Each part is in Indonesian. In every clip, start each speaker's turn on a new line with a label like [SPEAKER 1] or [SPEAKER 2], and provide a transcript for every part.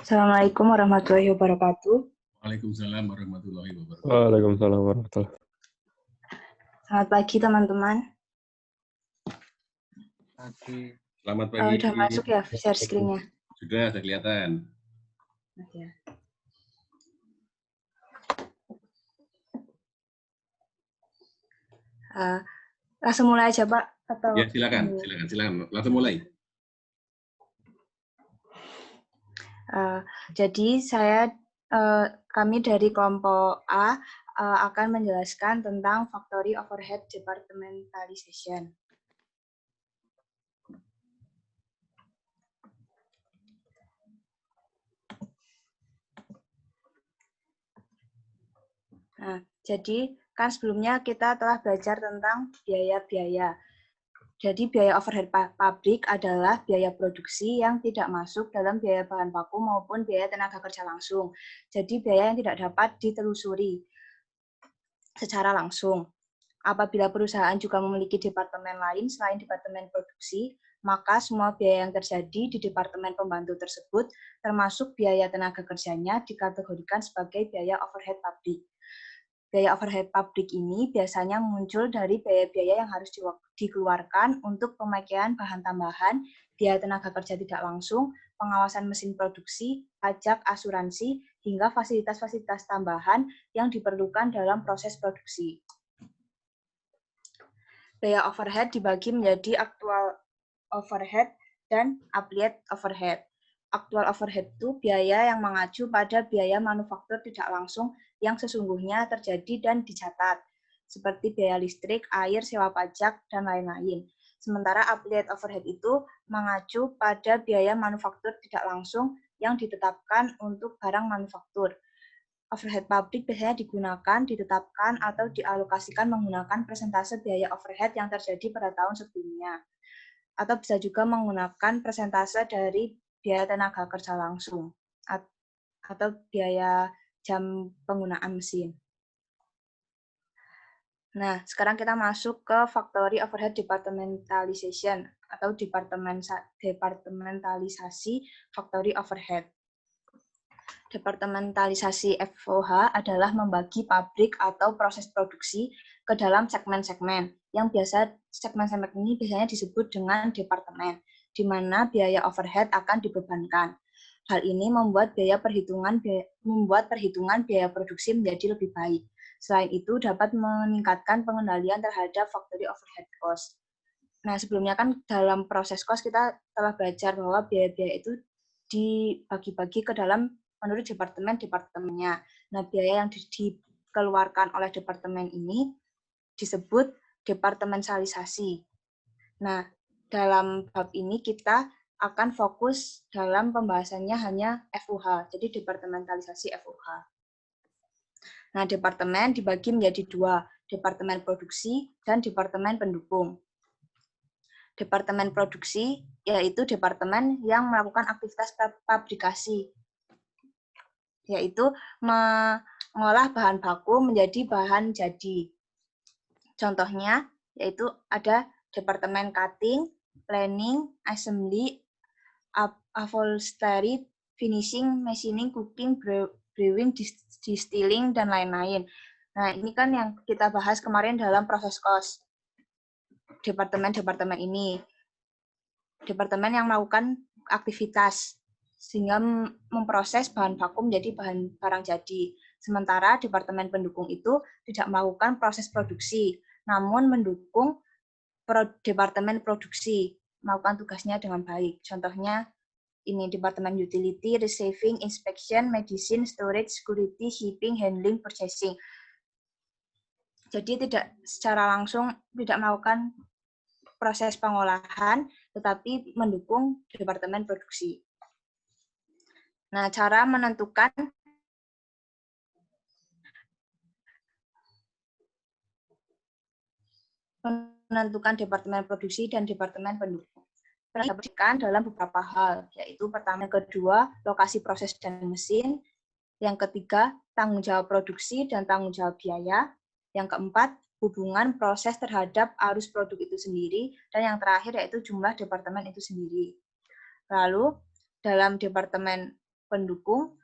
[SPEAKER 1] Assalamualaikum warahmatullahi wabarakatuh.
[SPEAKER 2] Waalaikumsalam warahmatullahi wabarakatuh.
[SPEAKER 3] Waalaikumsalam warahmatullahi wabarakatuh.
[SPEAKER 1] Selamat pagi teman-teman.
[SPEAKER 2] Selamat pagi.
[SPEAKER 1] Udah masuk ya share screen-nya?
[SPEAKER 2] Sudah kelihatan.
[SPEAKER 1] Ya. Langsung mulai aja Pak? Atau
[SPEAKER 2] Ya silakan. Langsung mulai.
[SPEAKER 1] Jadi kami dari kelompok A akan menjelaskan tentang Factory Overhead Departmentalization. Nah, jadi kan sebelumnya kita telah belajar tentang biaya-biaya. Jadi biaya overhead pabrik adalah biaya produksi yang tidak masuk dalam biaya bahan baku maupun biaya tenaga kerja langsung. Jadi biaya yang tidak dapat ditelusuri secara langsung. Apabila perusahaan juga memiliki departemen lain selain departemen produksi, maka semua biaya yang terjadi di departemen pembantu tersebut, termasuk biaya tenaga kerjanya, dikategorikan sebagai biaya overhead pabrik. Biaya overhead pabrik ini biasanya muncul dari biaya-biaya yang harus dikeluarkan untuk pemakaian bahan tambahan, biaya tenaga kerja tidak langsung, pengawasan mesin produksi, pajak, asuransi, hingga fasilitas-fasilitas tambahan yang diperlukan dalam proses produksi. Biaya overhead dibagi menjadi aktual overhead dan applied overhead. Aktual overhead itu biaya yang mengacu pada biaya manufaktur tidak langsung yang sesungguhnya terjadi dan dicatat, seperti biaya listrik, air, sewa pajak, dan lain-lain. Sementara applied overhead itu mengacu pada biaya manufaktur tidak langsung yang ditetapkan untuk barang manufaktur. Overhead pabrik biasanya digunakan, ditetapkan, atau dialokasikan menggunakan persentase biaya overhead yang terjadi pada tahun sebelumnya. Atau bisa juga menggunakan persentase dari biaya tenaga kerja langsung atau biaya jam penggunaan mesin. Nah, sekarang kita masuk ke Factory Overhead Departmentalization atau departementalisasi Factory Overhead. Departementalisasi FOH adalah membagi pabrik atau proses produksi ke dalam segmen-segmen, yang segmen-segmen ini biasanya disebut dengan departemen, di mana biaya overhead akan dibebankan. Hal ini membuat perhitungan biaya produksi menjadi lebih baik. Selain itu, dapat meningkatkan pengendalian terhadap factory overhead cost. Nah, sebelumnya kan dalam proses cost kita telah belajar bahwa biaya-biaya itu dibagi-bagi ke dalam menurut departemennya. Nah, biaya yang dikeluarkan oleh departemen ini disebut departementalisasi. Nah, dalam bab ini kita akan fokus dalam pembahasannya hanya FUH, jadi departementalisasi FUH. Nah, departemen dibagi menjadi dua, departemen produksi dan departemen pendukung. Departemen produksi yaitu departemen yang melakukan aktivitas fabrikasi, yaitu mengolah bahan baku menjadi bahan jadi. Contohnya yaitu ada departemen cutting, planning, assembly, upholstery, finishing, machining, cooking, brewing, distilling, dan lain-lain. Nah, ini kan yang kita bahas kemarin dalam proses cost. Departemen-departemen ini. Departemen yang melakukan aktivitas sehingga memproses bahan baku menjadi barang jadi. Sementara departemen pendukung itu tidak melakukan proses produksi, namun mendukung departemen produksi melakukan tugasnya dengan baik. Contohnya ini departemen utility, receiving, inspection, medicine, storage, security, shipping, handling, purchasing. Jadi tidak secara langsung tidak melakukan proses pengolahan, tetapi mendukung departemen produksi. Nah, cara menentukan departemen produksi dan departemen pendukung. Diperhatikan dalam beberapa hal, yaitu pertama, kedua, lokasi proses dan mesin, yang ketiga, tanggung jawab produksi dan tanggung jawab biaya, yang keempat, hubungan proses terhadap arus produk itu sendiri, dan yang terakhir yaitu jumlah departemen itu sendiri. Lalu, dalam departemen pendukung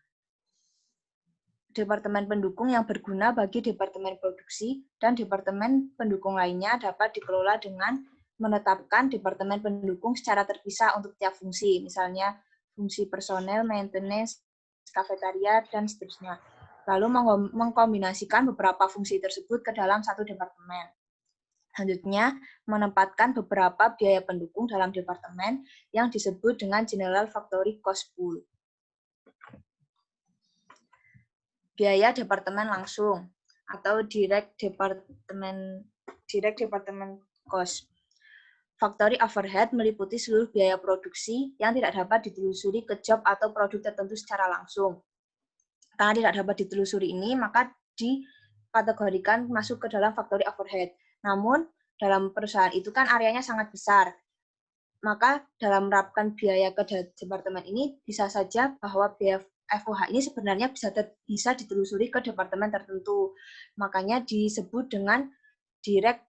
[SPEAKER 1] yang berguna bagi departemen produksi dan departemen pendukung lainnya dapat dikelola dengan menetapkan departemen pendukung secara terpisah untuk tiap fungsi, misalnya fungsi personel, maintenance, kafetaria, dan seterusnya. Lalu mengkombinasikan beberapa fungsi tersebut ke dalam satu departemen. Selanjutnya, menempatkan beberapa biaya pendukung dalam departemen yang disebut dengan General Factory Cost Pool. Biaya departemen langsung atau direct department cost. Factory overhead meliputi seluruh biaya produksi yang tidak dapat ditelusuri ke job atau produk tertentu secara langsung. Karena tidak dapat ditelusuri ini, maka dikategorikan masuk ke dalam factory overhead. Namun, dalam perusahaan itu kan areanya sangat besar. Maka dalam menerapkan biaya ke departemen ini, bisa saja bahwa biaya FOH ini sebenarnya bisa ditelusuri ke departemen tertentu. Makanya disebut dengan direct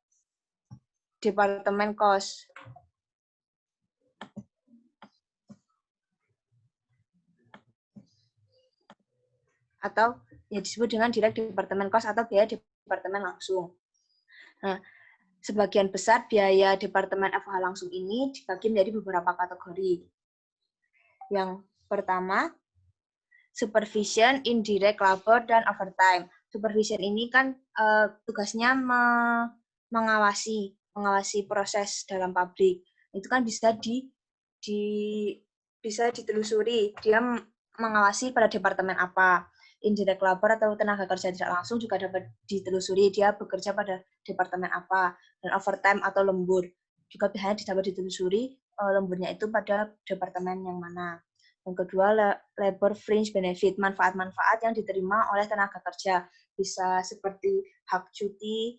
[SPEAKER 1] department cost. Atau ya disebut dengan direct department cost atau biaya departemen langsung. Nah, sebagian besar biaya departemen FOH langsung ini dibagi menjadi beberapa kategori. Yang pertama, supervision, indirect labor, dan overtime. Supervision ini kan tugasnya mengawasi proses dalam pabrik. Itu kan bisa bisa ditelusuri. Dia mengawasi pada departemen apa. Indirect labor atau tenaga kerja tidak langsung juga dapat ditelusuri. Dia bekerja pada departemen apa. Dan overtime atau lembur juga biasanya dapat ditelusuri lemburnya itu pada departemen yang mana. Yang kedua, labor fringe benefit, manfaat-manfaat yang diterima oleh tenaga kerja. Bisa seperti hak cuti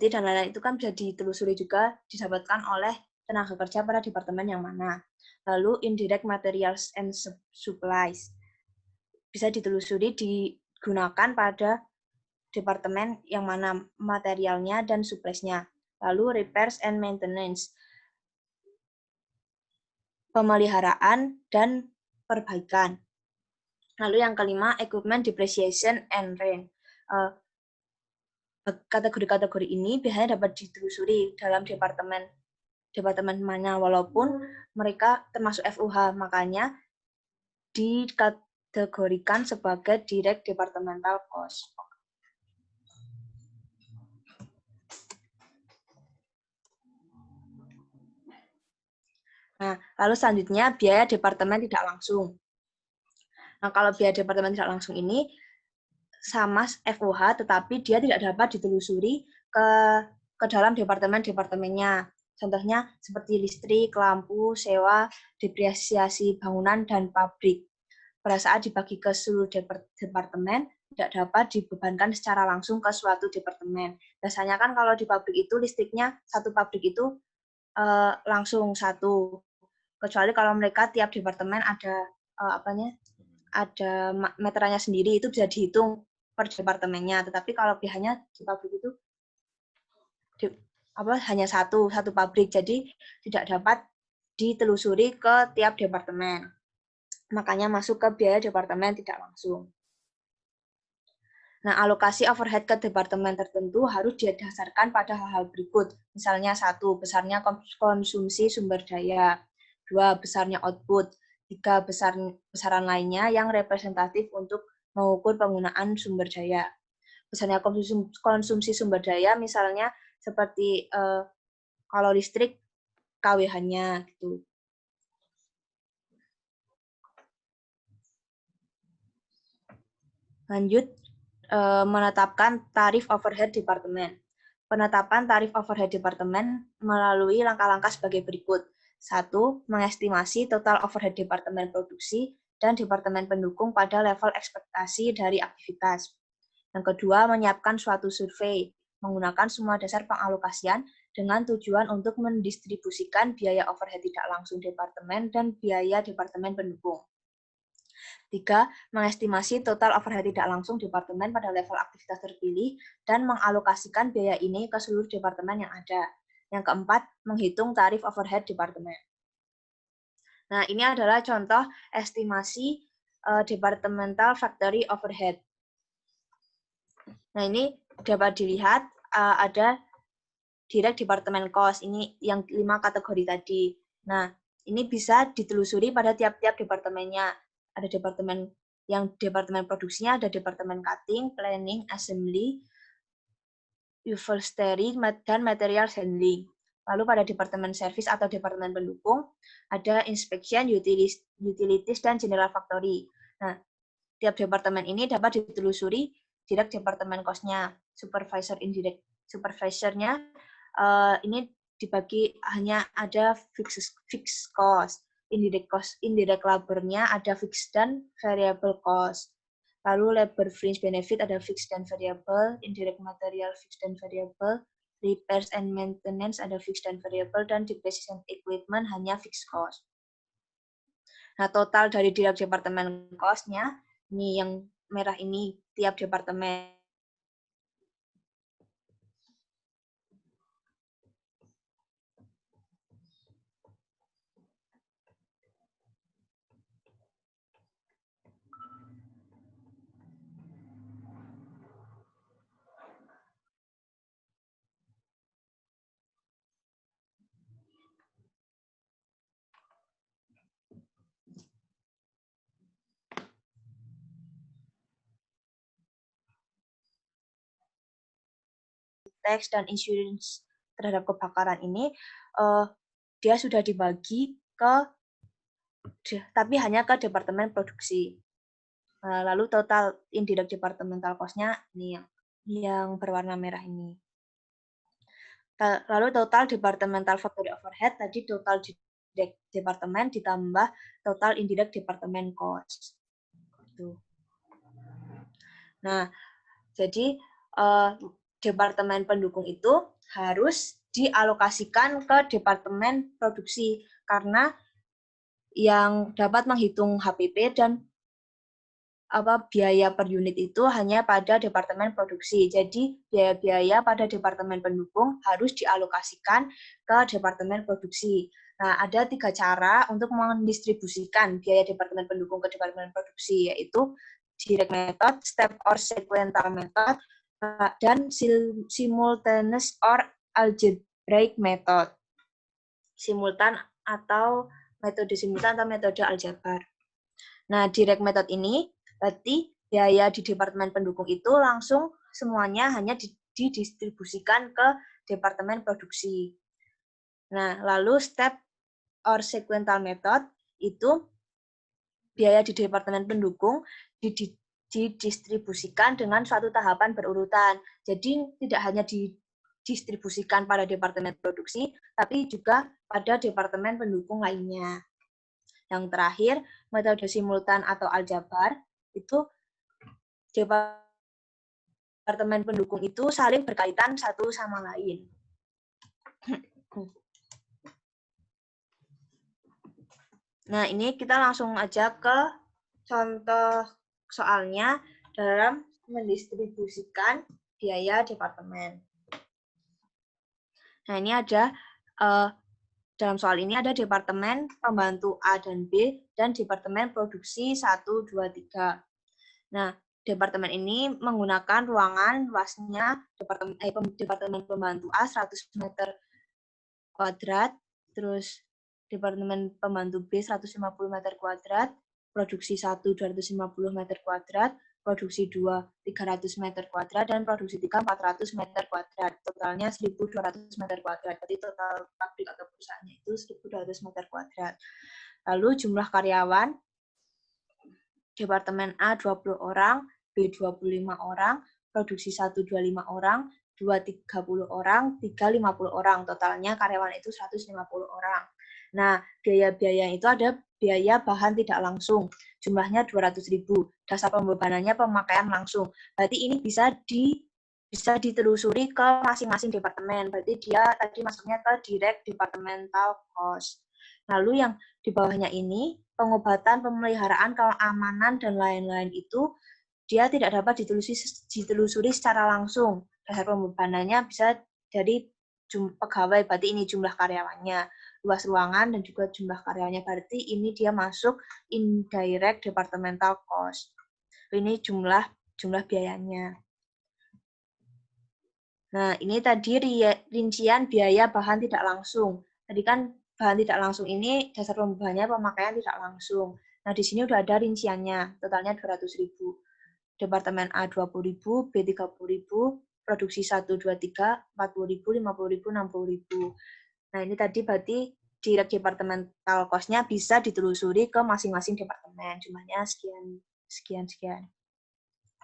[SPEAKER 1] dan lain-lain, itu kan bisa ditelusuri juga didapatkan oleh tenaga kerja pada departemen yang mana. Lalu, indirect materials and supplies. Bisa ditelusuri digunakan pada departemen yang mana materialnya dan supplies-nya. Lalu, repairs and maintenance. Pemeliharaan dan perbaikan. Lalu yang kelima, equipment depreciation and rent. Kategori-kategori ini biasanya dapat ditelusuri dalam departemen mana, walaupun mereka termasuk FUH, makanya dikategorikan sebagai direct departmental cost. Nah, lalu selanjutnya biaya departemen tidak langsung. Nah, kalau biaya departemen tidak langsung ini sama FOH, tetapi dia tidak dapat ditelusuri ke dalam departemennya. Contohnya seperti listrik, lampu, sewa, depresiasi bangunan, dan pabrik. Pada saat dibagi ke seluruh departemen, tidak dapat dibebankan secara langsung ke suatu departemen. Biasanya kan kalau di pabrik itu listriknya satu pabrik itu langsung satu. Kecuali kalau mereka tiap departemen ada ada meterannya sendiri, itu bisa dihitung per departemennya. Tetapi kalau biasanya di pabrik itu hanya satu pabrik, jadi tidak dapat ditelusuri ke tiap departemen. Makanya masuk ke biaya departemen tidak langsung. Nah, alokasi overhead ke departemen tertentu harus didasarkan pada hal-hal berikut. Misalnya 1, besarnya konsumsi sumber daya. 2, besarnya output. 3, besaran lainnya yang representatif untuk mengukur penggunaan sumber daya. Besarnya konsumsi sumber daya, misalnya seperti kalau listrik, KWH-nya gitu. Lanjut, menetapkan tarif overhead departemen. Penetapan tarif overhead departemen melalui langkah-langkah sebagai berikut. 1. Mengestimasi total overhead departemen produksi dan departemen pendukung pada level ekspektasi dari aktivitas. Yang kedua, menyiapkan suatu survei menggunakan semua dasar pengalokasian dengan tujuan untuk mendistribusikan biaya overhead tidak langsung departemen dan biaya departemen pendukung. 3. Mengestimasi total overhead tidak langsung departemen pada level aktivitas terpilih dan mengalokasikan biaya ini ke seluruh departemen yang ada. Yang keempat, menghitung tarif overhead departemen. Nah, ini adalah contoh estimasi departmental factory overhead. Nah, ini dapat dilihat ada direct department cost, ini yang 5 kategori tadi. Nah, ini bisa ditelusuri pada tiap-tiap departemennya. Ada departemen produksinya, ada departemen cutting, planning, assembly, upholstery, dan material handling. Lalu pada departemen service atau departemen pendukung, ada inspection, utilities, dan general factory. Nah, tiap departemen ini dapat ditelusuri direct departemen cost-nya, supervisor indirect. Supervisornya ini dibagi hanya ada fixed cost, indirect labor-nya ada fixed dan variable cost. Lalu labor fringe benefit ada fixed dan variable, indirect material fixed dan variable, repairs and maintenance ada fixed dan variable, dan depreciation equipment hanya fixed cost. Nah, total dari direct departemen cost-nya, ini yang merah ini tiap departemen. Tax dan insurance terhadap kebakaran ini dia sudah dibagi tapi hanya ke departemen produksi. Lalu total indirect departmental cost-nya ini yang berwarna merah ini. Lalu total departmental factory overhead tadi total direct departemen ditambah total indirect department cost. Nah, jadi departemen pendukung itu harus dialokasikan ke departemen produksi karena yang dapat menghitung HPP dan biaya per unit itu hanya pada departemen produksi. Jadi biaya-biaya pada departemen pendukung harus dialokasikan ke departemen produksi. Nah, ada 3 cara untuk mendistribusikan biaya departemen pendukung ke departemen produksi, yaitu direct method, step or sequential method, dan simultaneous or algebraic method. Simultan atau metode simultan atau metode aljabar. Nah, direct method ini berarti biaya di departemen pendukung itu langsung semuanya hanya didistribusikan ke departemen produksi. Nah, lalu step or sequential method itu biaya di departemen pendukung didistribusikan dengan suatu tahapan berurutan. Jadi tidak hanya didistribusikan pada departemen produksi, tapi juga pada departemen pendukung lainnya. Yang terakhir, metode simultan atau aljabar itu departemen pendukung itu saling berkaitan satu sama lain. Nah, ini kita langsung aja ke contoh soalnya dalam mendistribusikan biaya departemen. Nah, ini ada dalam soal ini ada departemen pembantu A dan B dan departemen produksi 1, 2, 3. Nah, departemen ini menggunakan ruangan luasnya departemen pembantu A 100 meter kuadrat, terus departemen pembantu B 150 meter kuadrat, produksi 1 250 meter kuadrat, produksi 2 300 meter kuadrat, dan produksi 3 400 meter kuadrat. Totalnya 1.200 meter kuadrat. Jadi total pabrik atau perusahaannya itu 1.200 meter kuadrat. Lalu jumlah karyawan Departemen A 20 orang, B 25 orang, produksi 1 25 orang, 2 30 orang, 3 50 orang. Totalnya karyawan itu 150 orang. Nah, biaya-biaya itu ada biaya bahan tidak langsung. Jumlahnya 200.000. Dasar pembebanannya pemakaian langsung. Berarti ini bisa ditelusuri ke masing-masing departemen. Berarti dia tadi masuknya ke direct departmental cost. Lalu yang di bawahnya ini, pengobatan, pemeliharaan, keamanan, dan lain-lain itu, dia tidak dapat ditelusuri secara langsung. Dasar pembebanannya bisa dari pegawai, berarti ini jumlah karyawannya. Luas ruangan dan juga jumlah karyawannya, berarti ini dia masuk indirect departmental cost. Ini jumlah biayanya. Nah, ini tadi rincian biaya bahan tidak langsung. Tadi kan bahan tidak langsung ini dasar pembahannya pemakaian tidak langsung. Nah, di sini udah ada rinciannya, totalnya 200.000. Departemen A 20.000, B 30.000, produksi 1, 2, 3, 40.000, 50.000, 60.000. Nah, ini tadi berarti direct departmental cost-nya bisa ditelusuri ke masing-masing departemen. Jumlahnya sekian.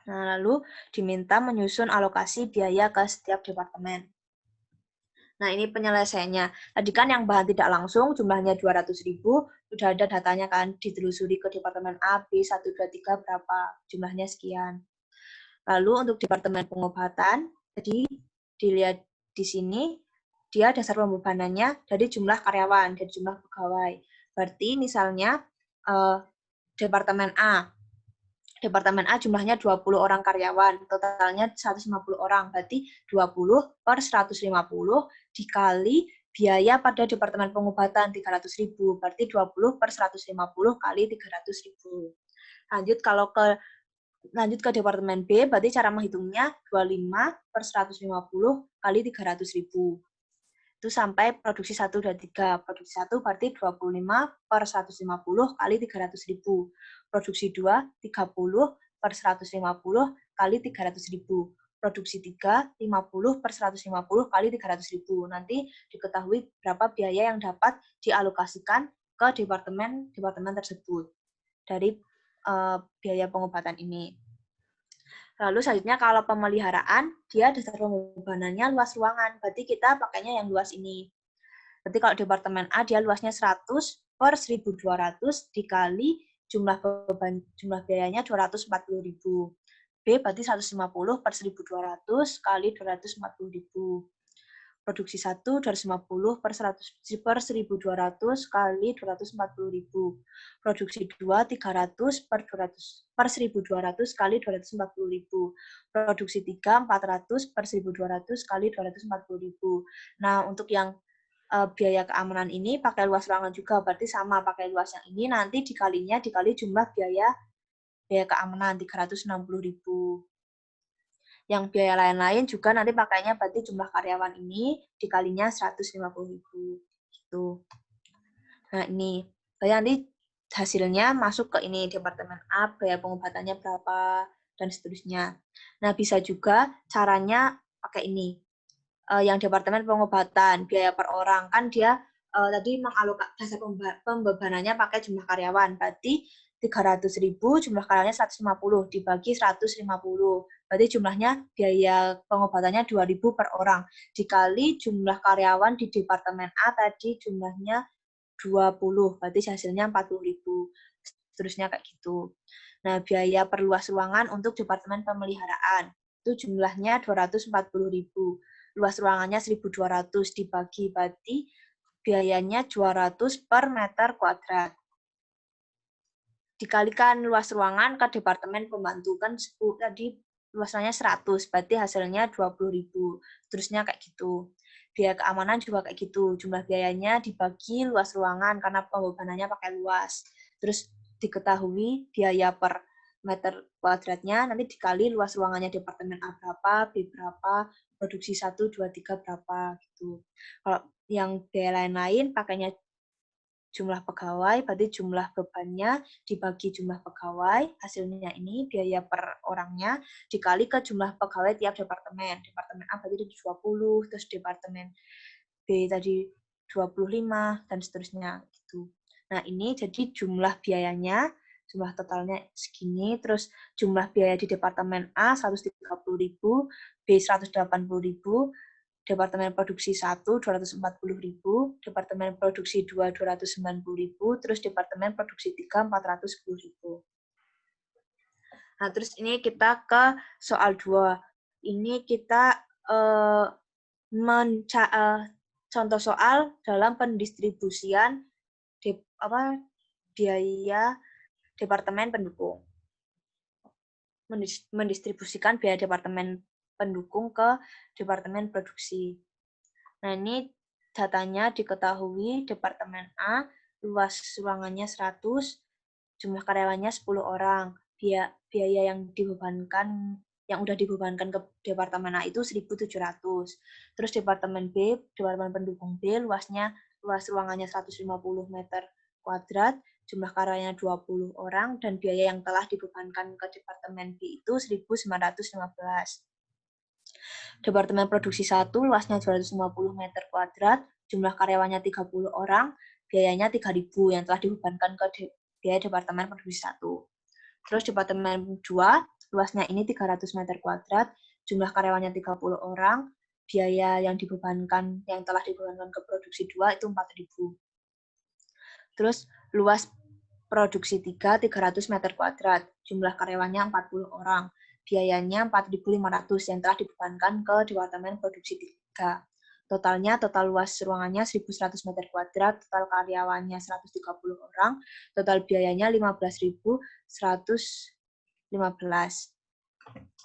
[SPEAKER 1] Nah, lalu diminta menyusun alokasi biaya ke setiap departemen. Nah, ini penyelesaiannya. Tadi kan yang bahan tidak langsung jumlahnya 200.000, sudah ada datanya kan, ditelusuri ke departemen A, B, 1, 2, 3 berapa, jumlahnya sekian. Lalu untuk departemen pengobatan, jadi dilihat di sini, dia dasar pembebanannya dari jumlah karyawan, dari jumlah pegawai. Berarti misalnya Departemen A jumlahnya 20 orang karyawan, totalnya 150 orang, berarti 20 per 150 dikali biaya pada Departemen Pengobatan 300.000, berarti 20 per 150 kali 300.000. Lanjut ke Departemen B, berarti cara menghitungnya 25 per 150 kali 300.000. Itu sampai produksi 1 dan 3. Produksi 1 berarti 25 per 150 kali 300.000. Produksi 2, 30 per 150 kali 300.000. Produksi 3, 50 per 150 kali 300.000. Nanti diketahui berapa biaya yang dapat dialokasikan ke departemen tersebut dari biaya pengobatan ini. Lalu selanjutnya kalau pemeliharaan, dia dasar pembebanannya luas ruangan. Berarti kita pakainya yang luas ini. Berarti kalau departemen A dia luasnya 100 per 1.200 dikali jumlah biayanya 240.000. B berarti 150 per 1.200 kali 240.000. Produksi 1 250 per 1.200 kali 240.000. Produksi 2 300 per 1.200 kali 240.000. Produksi 3 400 per 1.200 kali 240.000. Nah, untuk yang biaya keamanan ini pakai luas ruangan juga, berarti sama pakai luas yang ini, nanti dikali jumlah biaya keamanan 360.000. Yang biaya lain-lain juga nanti pakainya berarti jumlah karyawan ini dikalinya 150.000 gitu. Nah, ini nanti hasilnya masuk ke ini departemen A, biaya pengobatannya berapa dan seterusnya. Nah, bisa juga caranya pakai ini. Yang departemen pengobatan, biaya per orang kan dia tadi mengalokasi dasar pembebanannya pakai jumlah karyawan, berarti 300.000 jumlah karyawannya 150 dibagi 150, berarti jumlahnya biaya pengobatannya 2.000 per orang dikali jumlah karyawan di departemen A tadi jumlahnya 20, berarti hasilnya 40.000, seterusnya kayak gitu. Nah, biaya perluas ruangan untuk departemen pemeliharaan itu jumlahnya 240.000. Luas ruangannya 1.200 dibagi, berarti biayanya 200 per meter kuadrat. Dikalikan luas ruangan ke departemen pembantu, kan tadi luasannya 100, berarti hasilnya 20.000. Terusnya kayak gitu. Biaya keamanan juga kayak gitu. Jumlah biayanya dibagi luas ruangan karena pembebanannya pakai luas. Terus diketahui biaya per meter kuadratnya, nanti dikali luas ruangannya departemen A berapa, B berapa, produksi 1, 2, 3 berapa, gitu. Kalau yang biaya lain-lain pakainya jumlah pegawai, berarti jumlah bebannya dibagi jumlah pegawai, hasilnya ini biaya per orangnya, dikali ke jumlah pegawai tiap departemen. Departemen A berarti 20, terus departemen B tadi 25, dan seterusnya. Gitu. Nah, ini jadi jumlah biayanya, jumlah totalnya segini, terus jumlah biaya di departemen A 130.000, B 180.000, Departemen Produksi 1, 240.000, Departemen Produksi 2, 290.000, terus Departemen Produksi 3, 410.000. Nah, terus ini kita ke soal 2. Ini kita contoh soal dalam pendistribusian biaya Departemen Pendukung. Mendistribusikan biaya Departemen Pendukung ke Departemen Produksi. Nah, ini datanya diketahui Departemen A, luas ruangannya 100, jumlah karyawannya 10 orang. Biaya yang udah dibebankan ke Departemen A itu 1.700. Terus Departemen B, Departemen pendukung B, luas ruangannya 150 meter kuadrat, jumlah karyawannya 20 orang, dan biaya yang telah dibebankan ke Departemen B itu 1.915. Departemen Produksi 1, luasnya 250 meter kuadrat, jumlah karyawannya 30 orang, biayanya 3.000 yang telah dibebankan ke biaya Departemen Produksi 1. Terus Departemen 2, luasnya ini 300 meter kuadrat, jumlah karyawannya 30 orang, biaya yang telah dibebankan ke Produksi 2 itu 4.000. Terus luas Produksi 3, 300 meter kuadrat, jumlah karyawannya 40 orang, biayanya 4.500 yang telah dibebankan ke Departemen Produksi 3. Total luas ruangannya 1.100 meter kuadrat, total karyawannya 130 orang, total biayanya 15.115.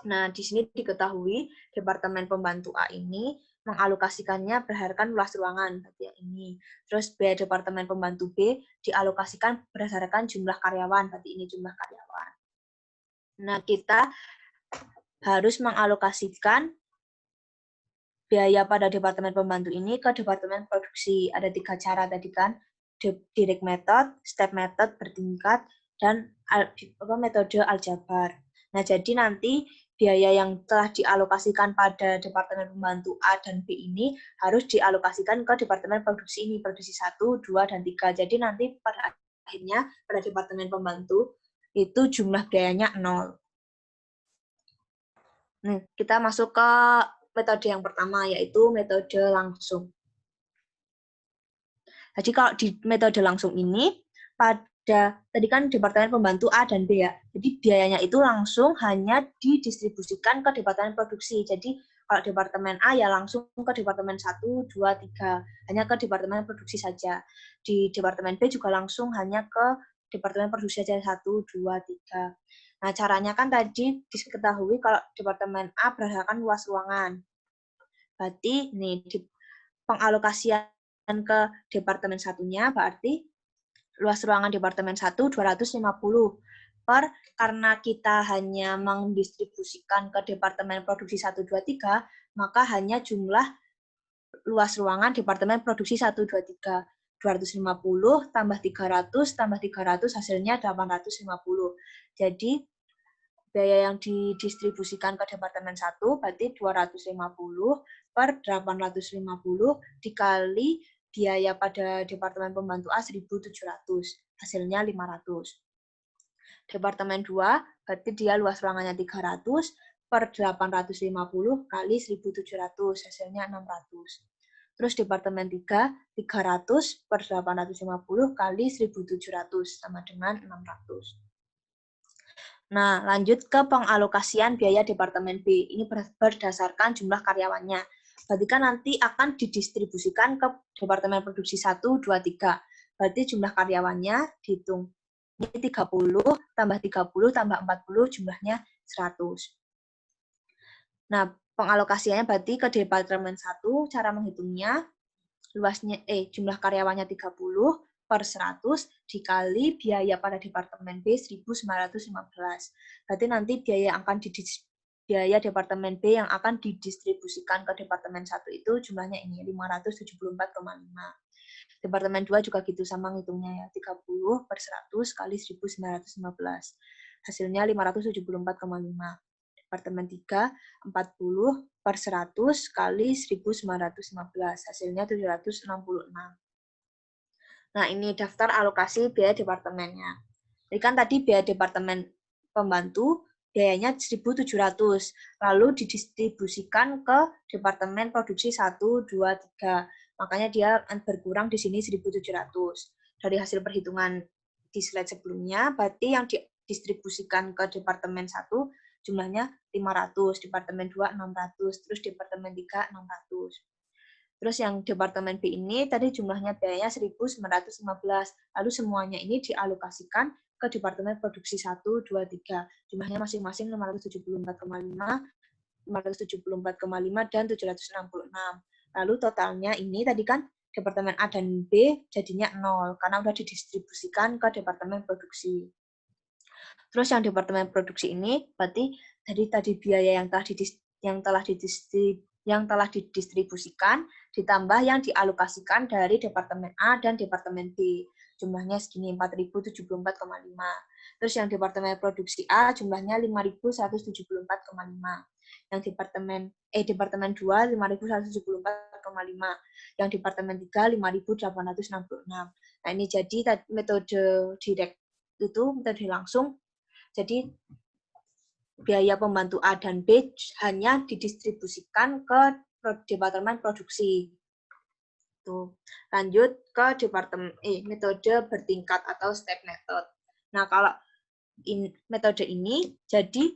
[SPEAKER 1] Nah, di sini diketahui Departemen Pembantu A ini mengalokasikannya berdasarkan luas ruangan, berarti yang ini. Terus biaya Departemen Pembantu B dialokasikan berdasarkan jumlah karyawan, berarti ini jumlah karyawan. Nah, kita harus mengalokasikan biaya pada Departemen Pembantu ini ke Departemen Produksi. Ada 3 cara tadi kan, direct method, step method bertingkat, dan metode aljabar. Nah, jadi nanti biaya yang telah dialokasikan pada Departemen Pembantu A dan B ini harus dialokasikan ke Departemen Produksi ini, Produksi 1, 2, dan 3. Jadi nanti pada akhirnya pada Departemen Pembantu itu jumlah biayanya 0. Kita masuk ke metode yang pertama, yaitu metode langsung. Jadi kalau di metode langsung ini, tadi kan Departemen Pembantu A dan B ya, jadi biayanya itu langsung hanya didistribusikan ke Departemen Produksi. Jadi kalau Departemen A ya langsung ke Departemen 1, 2, 3, hanya ke Departemen Produksi saja. Di Departemen B juga langsung hanya ke Departemen Produksi saja, 1, 2, 3. Nah, caranya kan tadi diketahui kalau Departemen A berdasarkan luas ruangan. Berarti nih pengalokasian ke Departemen 1-nya berarti luas ruangan Departemen 1 250 karena kita hanya mendistribusikan ke Departemen Produksi 1, 2, 3, maka hanya jumlah luas ruangan Departemen Produksi 1, 2, 3. 250 tambah 300 tambah 300 hasilnya 850. Jadi biaya yang didistribusikan ke Departemen 1 berarti 250 per 850 dikali biaya pada Departemen Pembantu A 1.700. Hasilnya 500. Departemen 2 berarti dia luas ruangannya 300 per 850 kali 1.700. Hasilnya 600. Terus Departemen 3, 300 per 850 kali 1.700 sama dengan 600. Nah, lanjut ke pengalokasian biaya Departemen B. Ini berdasarkan jumlah karyawannya. Berarti kan nanti akan didistribusikan ke Departemen Produksi 1, 2, 3. Berarti jumlah karyawannya dihitung. Ini 30, tambah 30, tambah 40, jumlahnya 100. Nah, pengalokasiannya berarti ke Departemen 1, cara menghitungnya, jumlah karyawannya 30, per 100 dikali biaya pada Departemen B 1.915. Berarti nanti biaya Departemen B yang akan didistribusikan ke Departemen 1 itu jumlahnya ini 574,5. Departemen 2 juga gitu sama ngitungnya ya, 30 per 100 kali 1.915. Hasilnya 574,5. Departemen 3, 40 per 100 kali 1.915. Hasilnya 766. Nah, ini daftar alokasi biaya departemennya. Jadi kan tadi biaya Departemen Pembantu, biayanya 1.700, lalu didistribusikan ke Departemen Produksi 1, 2, 3. Makanya dia berkurang di sini 1.700. Dari hasil perhitungan di slide sebelumnya, berarti yang didistribusikan ke Departemen 1 jumlahnya 500, Departemen 2 600, terus Departemen 3 600. Terus yang Departemen B ini tadi jumlahnya biayanya 1.915. Lalu semuanya ini dialokasikan ke Departemen Produksi 1, 2, 3. Jumlahnya masing-masing 574,5, 574,5, dan 766. Lalu totalnya ini tadi kan Departemen A dan B jadinya 0, karena udah didistribusikan ke Departemen Produksi. Terus yang Departemen Produksi ini berarti tadi biaya yang telah didistribusikan ditambah yang dialokasikan dari Departemen A dan Departemen B. Jumlahnya segini 4.074,5. Terus yang Departemen Produksi A jumlahnya 5.174,5. Yang Departemen 2 5.174,5. Yang Departemen 3 5.866. Nah, ini jadi metode direct itu metode langsung. Jadi biaya pembantu A dan B hanya didistribusikan ke Departemen Produksi. Tuh. Lanjut ke Departemen metode bertingkat atau step method. Nah, kalau metode ini jadi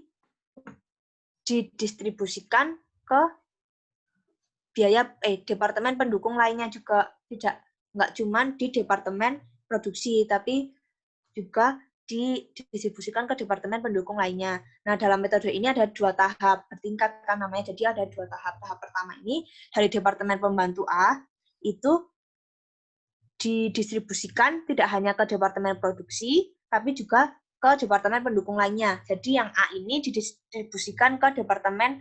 [SPEAKER 1] didistribusikan ke biaya Departemen pendukung lainnya juga, nggak cuma di Departemen Produksi, tapi juga didistribusikan ke Departemen pendukung lainnya. Nah, dalam metode ini ada 2 tahap, bertingkat kan namanya, jadi ada 2 tahap. Tahap pertama ini dari Departemen Pembantu A, itu didistribusikan tidak hanya ke Departemen Produksi, tapi juga ke Departemen pendukung lainnya. Jadi yang A ini didistribusikan ke Departemen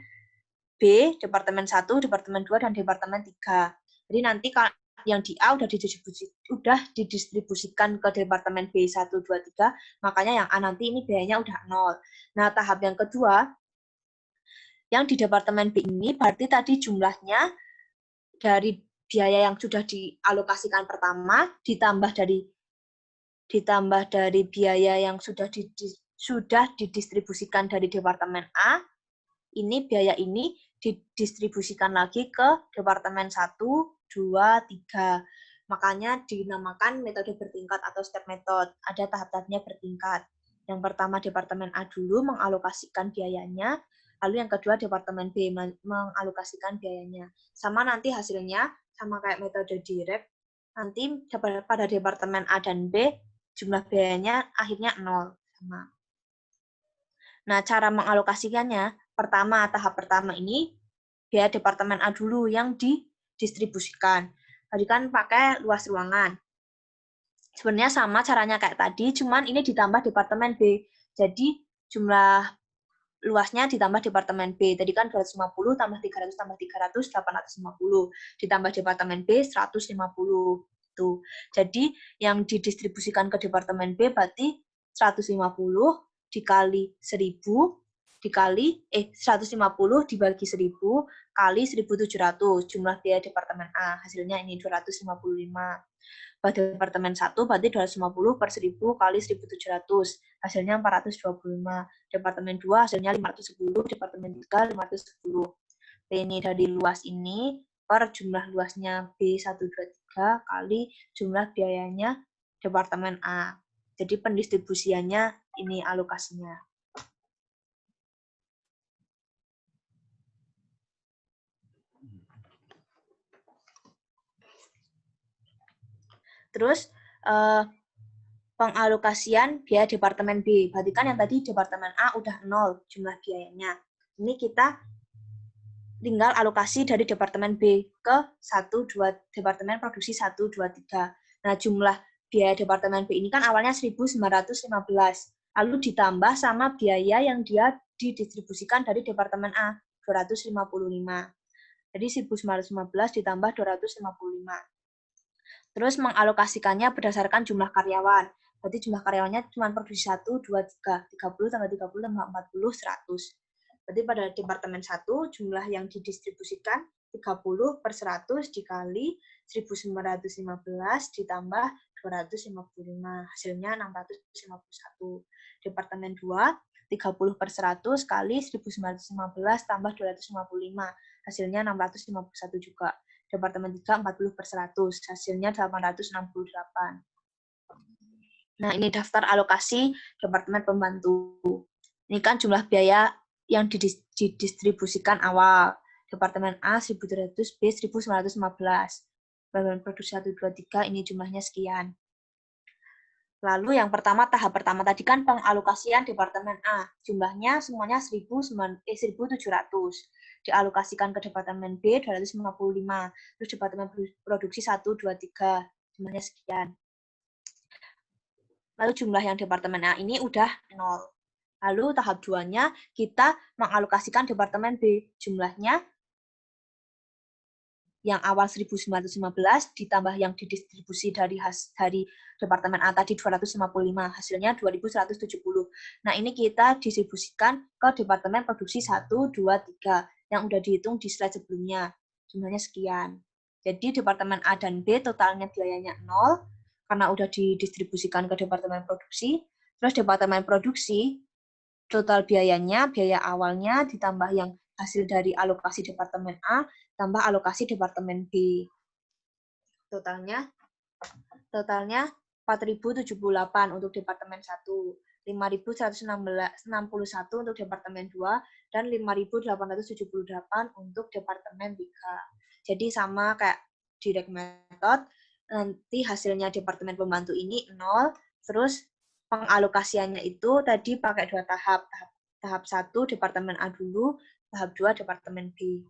[SPEAKER 1] B, Departemen 1, Departemen 2, dan Departemen 3. Jadi nanti kalau yang di A udah didistribusikan ke Departemen B 1, 2, 3, makanya yang A nanti ini biayanya udah 0. Nah, tahap yang kedua, yang di Departemen B ini berarti tadi jumlahnya dari biaya yang sudah dialokasikan pertama, ditambah dari biaya yang sudah didistribusikan dari Departemen A, ini biaya ini didistribusikan lagi ke Departemen 1, 2, 3. Makanya dinamakan metode bertingkat atau step method. Ada tahap-tahapnya bertingkat. Yang pertama Departemen A dulu mengalokasikan biayanya, lalu yang kedua Departemen B mengalokasikan biayanya. Sama nanti hasilnya, sama kayak metode direct, nanti pada Departemen A dan B, jumlah biayanya akhirnya 0. Sama. Nah, cara mengalokasikannya, tahap pertama ini, biaya Departemen A dulu yang didistribusikan. Tadi kan pakai luas ruangan. Sebenarnya sama caranya kayak tadi, cuman ini ditambah Departemen B. Jadi, jumlah luasnya ditambah Departemen B. Tadi kan 250 tambah 300 tambah 300, 850. Ditambah Departemen B, 150. Tuh. Jadi, yang didistribusikan ke Departemen B berarti 150 dikali 1000 dikali 150 dibagi 1000 kali 1.700 jumlah biaya Departemen A. Hasilnya ini 255. Pada Departemen 1 berarti 250 per 1000 kali 1.700. Hasilnya 425. Departemen 2 hasilnya 510, Departemen 3 510. Ini dari luas ini per jumlah luasnya B123 kali jumlah biayanya Departemen A. Jadi pendistribusiannya ini alokasinya. Terus pengalokasian biaya Departemen B. Berarti kan yang tadi Departemen A udah 0 jumlah biayanya. Ini kita tinggal alokasi dari Departemen B ke Departemen Produksi 1, 2, 3. Nah, jumlah biaya Departemen B ini kan awalnya 1.915. Lalu ditambah sama biaya yang dia didistribusikan dari Departemen A, 255. Jadi 1.915 ditambah 255. Terus mengalokasikannya berdasarkan jumlah karyawan. Berarti jumlah karyawannya cuma Produksi 1, 2, 3. 30 tambah 30 tambah 40, 100. Berarti pada Departemen 1, jumlah yang didistribusikan 30 per 100 dikali 1.915 ditambah 255. Hasilnya 651. Departemen 2, 30 per 100 kali 1.915 tambah 255. Hasilnya 651 juga. Departemen 3, 40 per 100. Hasilnya 868. Nah, ini daftar alokasi Departemen Pembantu. Ini kan jumlah biaya yang didistribusikan awal. Departemen A 1.700, B 1.915. Bagian Produksi 1, 2, 3 ini jumlahnya sekian. Lalu yang pertama, tahap pertama tadi kan pengalokasian Departemen A. Jumlahnya semuanya 1.700. dialokasikan ke Departemen B 255, terus Departemen Produksi 1, 2, 3, jumlahnya sekian. Lalu jumlah yang Departemen A ini udah 0. Lalu tahap 2-nya kita mengalokasikan Departemen B, jumlahnya yang awal 1915 ditambah yang didistribusi dari Departemen A tadi 255, hasilnya 2170. Nah, ini kita distribusikan ke Departemen Produksi 1, 2, 3 yang udah dihitung di slide sebelumnya. Jumlahnya sekian. Jadi Departemen A dan B totalnya biayanya 0 karena udah didistribusikan ke Departemen Produksi. Terus Departemen Produksi total biayanya, biaya awalnya ditambah yang hasil dari alokasi Departemen A tambah alokasi Departemen B. Totalnya 4.078 untuk Departemen 1, 5.161 untuk Departemen 2, dan 5.878 untuk Departemen 3. Jadi sama kayak direct method, nanti hasilnya Departemen Pembantu ini 0, terus pengalokasiannya itu tadi pakai 2 tahap. Tahap 1 Departemen A dulu, tahap 2 Departemen B.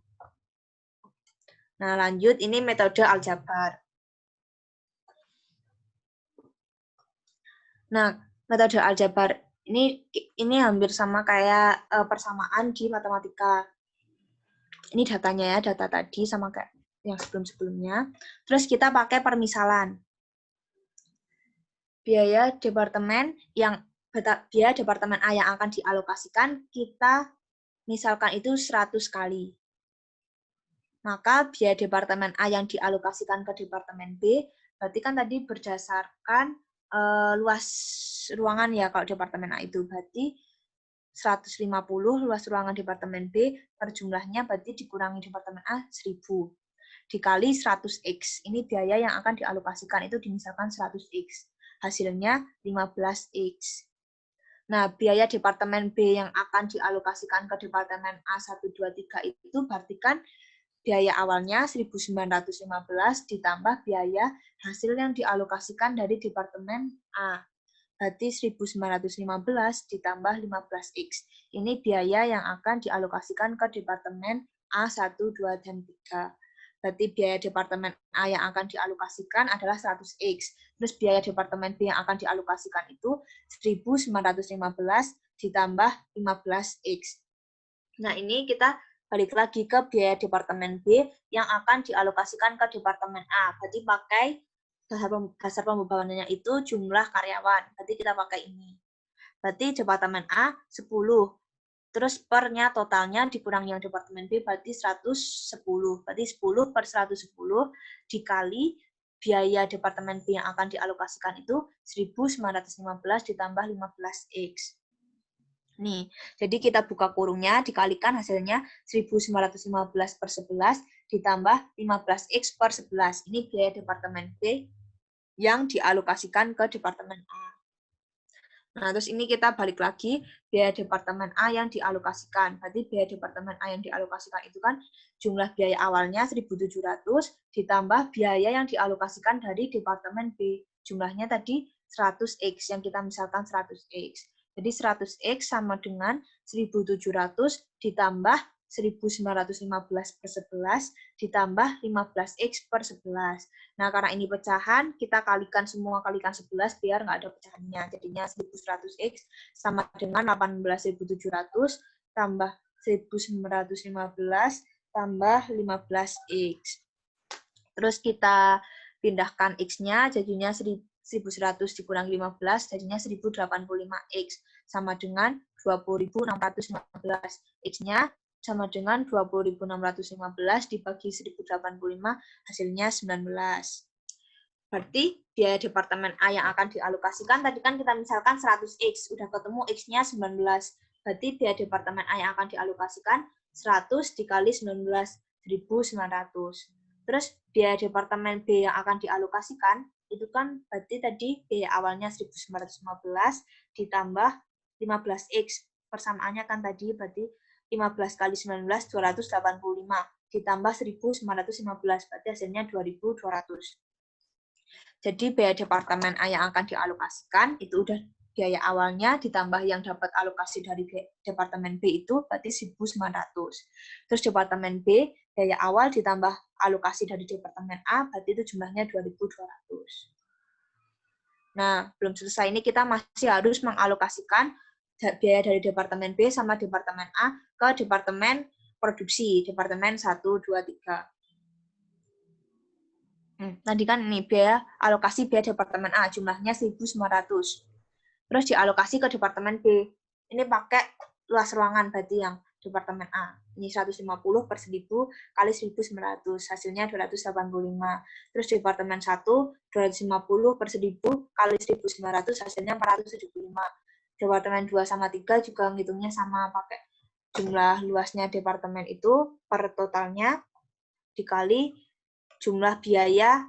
[SPEAKER 1] Nah, lanjut ini metode aljabar. Nah, metode aljabar ini hampir sama kayak persamaan di matematika. Ini datanya ya, data tadi sama kayak yang sebelum-sebelumnya. Terus kita pakai permisalan. Biaya Departemen A yang akan dialokasikan, kita misalkan itu 100 kali. Maka biaya Departemen A yang dialokasikan ke Departemen B, berarti kan tadi berdasarkan luas ruangan ya, kalau Departemen A itu berarti 150 luas ruangan Departemen B per jumlahnya berarti dikurangi Departemen A 1000 dikali 100x. Ini biaya yang akan dialokasikan itu misalkan 100x. Hasilnya 15x. Nah, biaya Departemen B yang akan dialokasikan ke Departemen A 1, 2, 3 itu berarti kan biaya awalnya 1.915 ditambah biaya hasil yang dialokasikan dari Departemen A. Berarti 1.915 ditambah 15x. Ini biaya yang akan dialokasikan ke Departemen A 1, 2, dan 3. Berarti biaya Departemen A yang akan dialokasikan adalah 100x. Terus biaya Departemen B yang akan dialokasikan itu 1.915 ditambah 15x. Nah, ini kita balik lagi ke biaya Departemen B yang akan dialokasikan ke Departemen A. Berarti pakai dasar pembebanannya itu jumlah karyawan. Berarti kita pakai ini. Berarti Departemen A 10. Terus pernya totalnya dikurangi yang Departemen B berarti 110. Berarti 10 per 110 dikali biaya Departemen B yang akan dialokasikan itu 1.915 ditambah 15x. Nih, jadi kita buka kurungnya, dikalikan hasilnya 1.915 per 11 ditambah 15x per 11. Ini biaya Departemen B yang dialokasikan ke Departemen A. Nah, terus ini kita balik lagi, biaya Departemen A yang dialokasikan. Berarti biaya Departemen A yang dialokasikan itu kan jumlah biaya awalnya 1.700 ditambah biaya yang dialokasikan dari Departemen B. Jumlahnya tadi 100x, yang kita misalkan 100x. Jadi 100x sama dengan 1.700 ditambah 1.915 per 11 ditambah 15x per 11. Nah, karena ini pecahan, kita kalikan semua, kalikan 11 biar nggak ada pecahannya. Jadinya 1.100x sama dengan 18.700 tambah 1.915 tambah 15x. Terus kita pindahkan x-nya, jadinya 1.100 dikurangi 15, jadinya 1.085x. Sama dengan 20.615. X-nya sama dengan 20.615 dibagi 1.085, hasilnya 19. Berarti biaya Departemen A yang akan dialokasikan, tadi kan kita misalkan 100x, udah ketemu x-nya 19. Berarti biaya Departemen A yang akan dialokasikan 100 dikali 19, 1.900. Terus biaya Departemen B yang akan dialokasikan, itu kan berarti tadi biaya awalnya 1.915 ditambah 15x. Persamaannya kan tadi berarti 15 kali 19, 285. Ditambah 1.915, berarti hasilnya 2.200. Jadi biaya Departemen A yang akan dialokasikan, itu udah biaya awalnya ditambah yang dapat alokasi dari Departemen B itu berarti 1.900. Terus Departemen B, biaya awal ditambah alokasi dari Departemen A, berarti itu jumlahnya 2.200. Nah, belum selesai ini kita masih harus mengalokasikan biaya dari Departemen B sama Departemen A ke Departemen Produksi, Departemen 1, 2, 3. Tadi kan ini biaya alokasi biaya Departemen A, jumlahnya 1.900. Terus dialokasi ke Departemen B. Ini pakai luas ruangan berarti yang Departemen A. Ini 150 per 1.000 kali 1.900, hasilnya 285. Terus Departemen 1, 250 per 1.000 kali 1.900, hasilnya 475. Departemen 2 sama 3 juga ngitungnya sama, pakai jumlah luasnya departemen itu per totalnya dikali jumlah biaya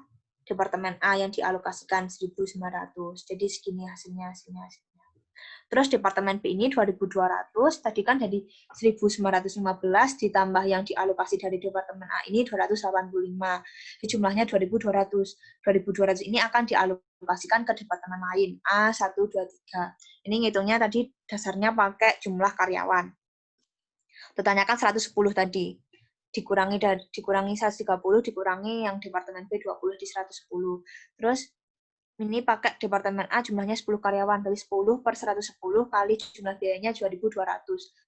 [SPEAKER 1] Departemen A yang dialokasikan 1.900. Jadi segini hasilnya. Terus Departemen B ini 2.200, tadi kan jadi 1.915 ditambah yang dialokasi dari Departemen A ini 285. Jumlahnya 2.200. 2.200 ini akan dialokasikan ke departemen lain, A, 1, 2, 3. Ini ngitungnya tadi dasarnya pakai jumlah karyawan. Ditanyakan 110 tadi. Dikurangi 130, dikurangi yang Departemen B 20 di 110. Terus ini pakai Departemen A jumlahnya 10 karyawan, dari 10 per 110 kali jumlah biayanya 2.200,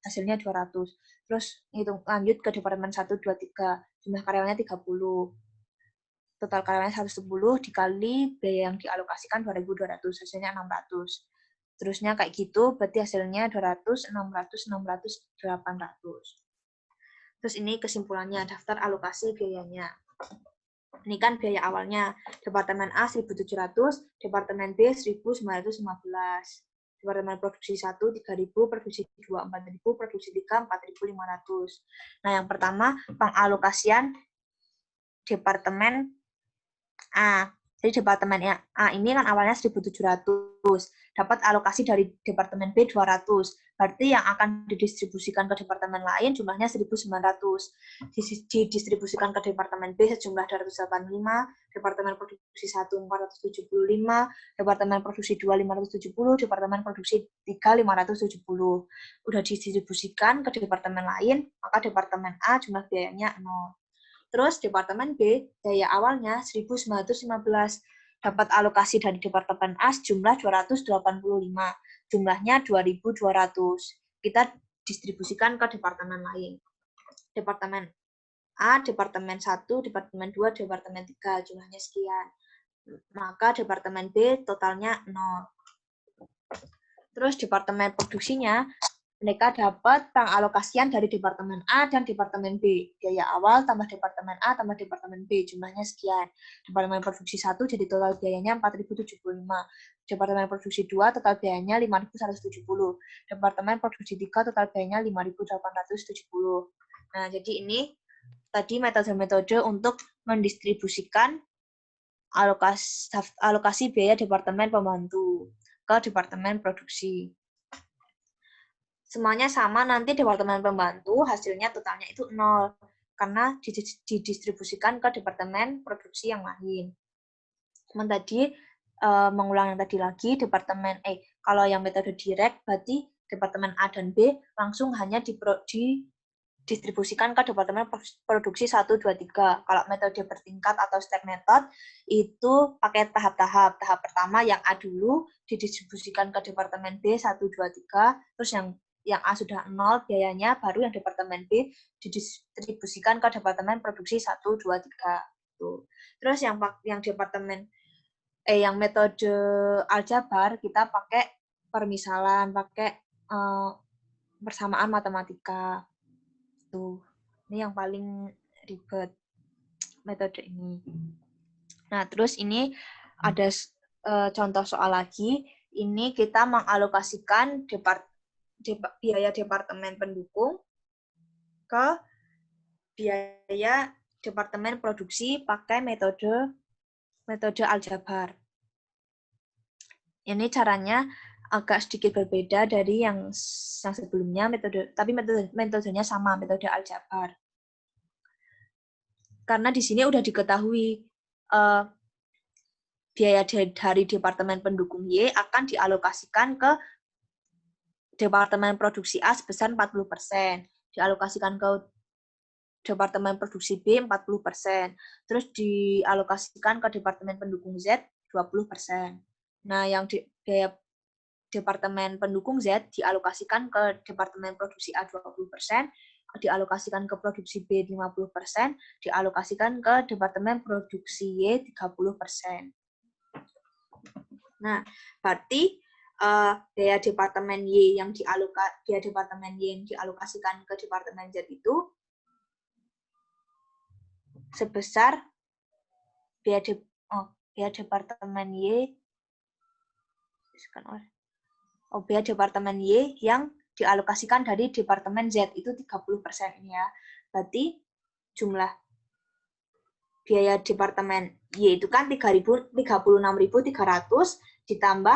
[SPEAKER 1] hasilnya 200. Terus hitung lanjut ke Departemen 1, 2, 3, jumlah karyawannya 30. Total karyawannya 110 dikali biaya yang dialokasikan 2.200, hasilnya 600. Terusnya kayak gitu, berarti hasilnya 200, 600, 600, 800. Terus ini kesimpulannya, daftar alokasi biayanya. Ini kan biaya awalnya, Departemen A 1.700, Departemen B 1.915, Departemen Produksi 1 3.000, Produksi 2 4.000, Produksi 3 4.500. Nah, yang pertama, pengalokasian Departemen A. Jadi Departemen A ini kan awalnya 1.700, dapat alokasi dari Departemen B 200. Berarti yang akan didistribusikan ke departemen lain jumlahnya 1.900. Didistribusikan ke Departemen B sejumlah 285, Departemen Produksi 1 475, Departemen Produksi 2 570, Departemen Produksi 3 570. Udah didistribusikan ke departemen lain, maka Departemen A jumlah biayanya 0. Terus Departemen B, biaya awalnya 1.915, dapat alokasi dari Departemen A jumlah 285, jumlahnya 2.200. Kita distribusikan ke departemen lain. Departemen A, Departemen 1, Departemen 2, Departemen 3, jumlahnya sekian. Maka Departemen B totalnya 0. Terus Departemen Produksinya, mereka dapat pengalokasian dari Departemen A dan Departemen B. Biaya awal tambah Departemen A tambah Departemen B, jumlahnya sekian. Departemen Produksi 1 jadi total biayanya 4.075. Departemen Produksi 2 total biayanya 5.170. Departemen Produksi 3 total biayanya 5.870. Nah, jadi ini tadi metode-metode untuk mendistribusikan alokasi biaya Departemen Pembantu ke Departemen Produksi. Semuanya sama, nanti Departemen Pembantu hasilnya totalnya itu 0 karena didistribusikan ke Departemen Produksi yang lain. Cuman tadi mengulang yang tadi lagi, kalau yang metode direct berarti Departemen A dan B langsung hanya didistribusikan ke Departemen Produksi 1, 2, 3. Kalau metode bertingkat atau step method itu pakai tahap-tahap. Tahap pertama yang A dulu didistribusikan ke Departemen B 1, 2, 3, terus yang A sudah 0 biayanya, baru yang Departemen B didistribusikan ke Departemen Produksi 1, 2, 3. Tuh. Terus yang yang metode aljabar kita pakai permisalan, pakai persamaan matematika. Tuh. Ini yang paling ribet metode ini. Nah, terus ini ada contoh soal lagi. Ini kita mengalokasikan biaya Departemen Pendukung ke biaya Departemen Produksi pakai metode aljabar. Ini caranya agak sedikit berbeda dari yang sebelumnya, tapi metodenya sama, metode aljabar. Karena di sini udah diketahui biaya dari Departemen Pendukung Y akan dialokasikan ke Departemen Produksi A sebesar 40%, dialokasikan ke Departemen Produksi B 40%, terus dialokasikan ke Departemen Pendukung Z 20%. Nah, yang biaya Departemen Pendukung Z dialokasikan ke Departemen Produksi A 20%, dialokasikan ke Produksi B 50%, dialokasikan ke Departemen Produksi Y 30%. Nah, berarti biaya Departemen Y yang dialokasikan ke Departemen Z itu sebesar biaya Departemen Y biaya Departemen Y yang dialokasikan dari Departemen Z itu 30% ini ya. Berarti jumlah biaya Departemen Y itu kan 36.300 ditambah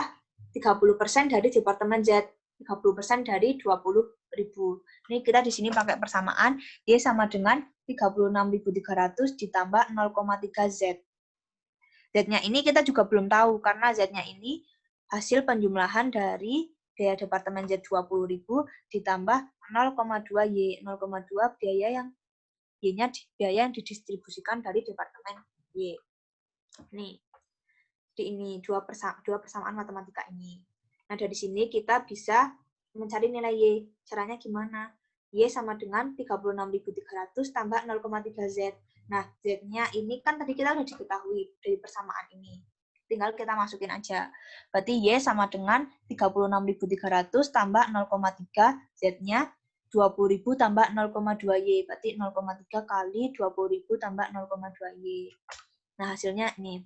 [SPEAKER 1] 30% dari Departemen Z, 30% dari 20.000. Ini kita di sini pakai persamaan, Y sama dengan 36.300 ditambah 0,3 Z. Z-nya ini kita juga belum tahu, karena Z-nya ini hasil penjumlahan dari biaya Departemen Z 20.000 ditambah 0,2 Y. 0,2 biaya yang Y-nya biaya yang didistribusikan dari Departemen Y. Nih. Jadi ini dua persamaan matematika ini. Nah, dari sini kita bisa mencari nilai Y. Caranya gimana? Y sama dengan 36.300 tambah 0,3 Z. Nah, Z-nya ini kan tadi kita sudah diketahui dari persamaan ini. Tinggal kita masukin aja. Berarti Y sama dengan 36.300 tambah 0,3, Z-nya 20.000 tambah 0,2 Y. Berarti 0,3 kali 20.000 tambah 0,2 Y. Nah, hasilnya ini.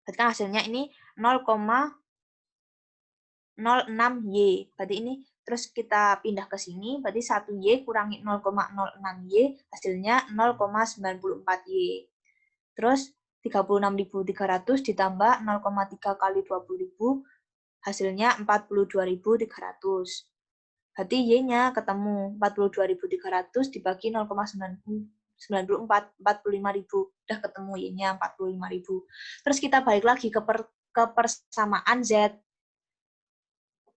[SPEAKER 1] Berarti kan hasilnya ini 0,06Y. Berarti ini terus kita pindah ke sini, berarti 1Y kurangi 0,06Y, hasilnya 0,94Y. Terus 36.300 ditambah 0,3 kali 20.000, hasilnya 42.300. Berarti Y-nya ketemu 42.300 dibagi 0,94, 45.000. Udah ketemu Y-nya 45.000. Terus kita balik lagi ke persamaan Z.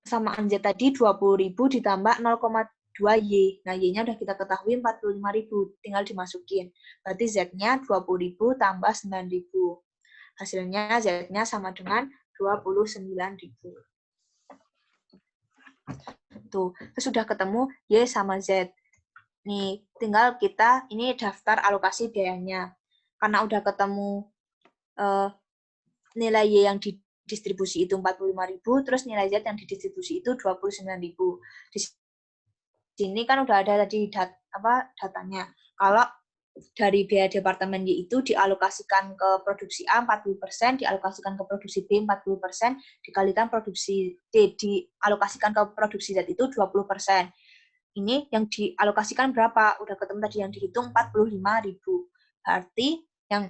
[SPEAKER 1] Persamaan Z tadi 20.000 ditambah 0,2Y. Nah, Y-nya udah kita ketahui 45.000. Tinggal dimasukin. Berarti Z-nya 20.000 tambah 9.000. Hasilnya Z-nya sama dengan 29.000. Tuh, terus sudah ketemu Y sama Z. Nih, tinggal kita, ini daftar alokasi biayanya. Karena udah ketemu nilai Y yang didistribusi itu 45.000, terus nilai Z yang didistribusi itu 29.000. Di sini kan udah ada tadi datanya. Kalau dari biaya Departemen Y itu dialokasikan ke produksi A 40%, dialokasikan ke produksi B 40%, dikalikan produksi D dialokasikan ke produksi Z itu 20%. Ini yang dialokasikan berapa? Udah ketemu tadi yang dihitung 45.000. Berarti yang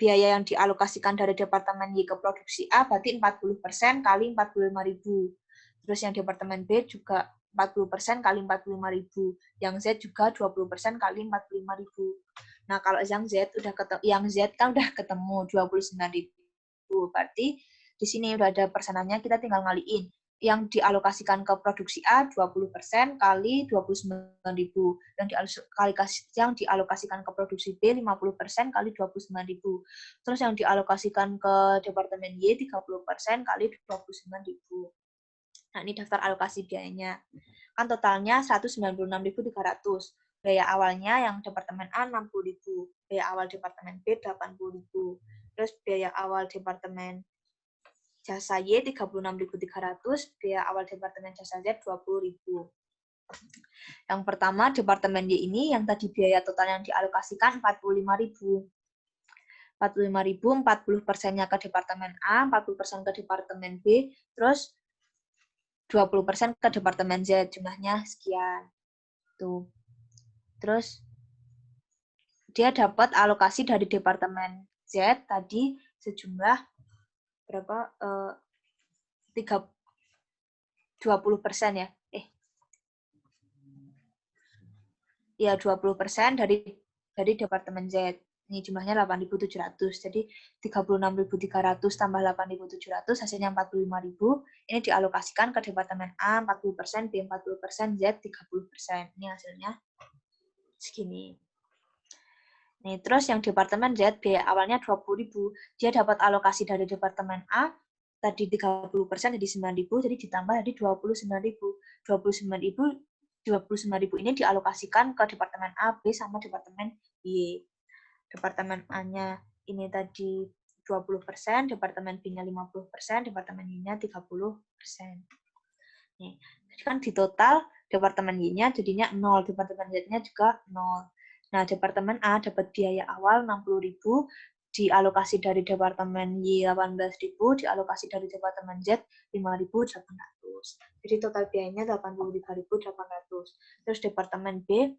[SPEAKER 1] biaya yang dialokasikan dari Departemen Y ke produksi A berarti 40% kali 45.000. Terus yang Departemen B juga 40% kali 45.000. Yang Z juga 20% kali 45.000. Nah, kalau yang Z kan udah ketemu 29.000. Berarti di sini udah ada persenannya, kita tinggal ngaliin. Yang dialokasikan ke produksi A 20% kali 29.000. Yang dialokasikan ke produksi B 50% kali 29.000. Terus yang dialokasikan ke Departemen Y 30% kali 29.000. Nah, ini daftar alokasi biayanya. Kan totalnya 196.300. Biaya awalnya yang Departemen A 60.000, biaya awal Departemen B 80.000. Terus biaya awal Departemen Jasa Y 36.300, biaya awal Departemen Jasa Z 20.000. Yang pertama Departemen Y ini yang tadi biaya total yang dialokasikan 45.000. 45.000, 40%-nya ke Departemen A, 40% ke Departemen B, terus 20% ke Departemen Z, jumlahnya sekian. Tuh. Terus dia dapat alokasi dari Departemen Z tadi sejumlah berapa? 20% ya. Ya 20% dari Departemen Z. Ini jumlahnya 8.700. Jadi 36.300 tambah 8.700 hasilnya 45.000. Ini dialokasikan ke Departemen A 40%, B 40%, Z 30%. Ini hasilnya segini. Nih, terus yang Departemen Z, biaya awalnya 20.000. Dia dapat alokasi dari Departemen A, tadi 30% jadi 9.000, jadi ditambah jadi 29.000. 29.000 ini dialokasikan ke Departemen A, B, sama Departemen Y. Departemen A-nya ini tadi 20%, Departemen B-nya 50%, Departemen Y-nya 30%. Nih, jadi kan di total Departemen Y-nya jadinya 0, Departemen Z-nya juga 0. Nah, Departemen A dapat biaya awal 60.000, dialokasi dari Departemen Y 18.000, dialokasi dari Departemen Z 5.800. Jadi total biayanya 83.800. Terus Departemen B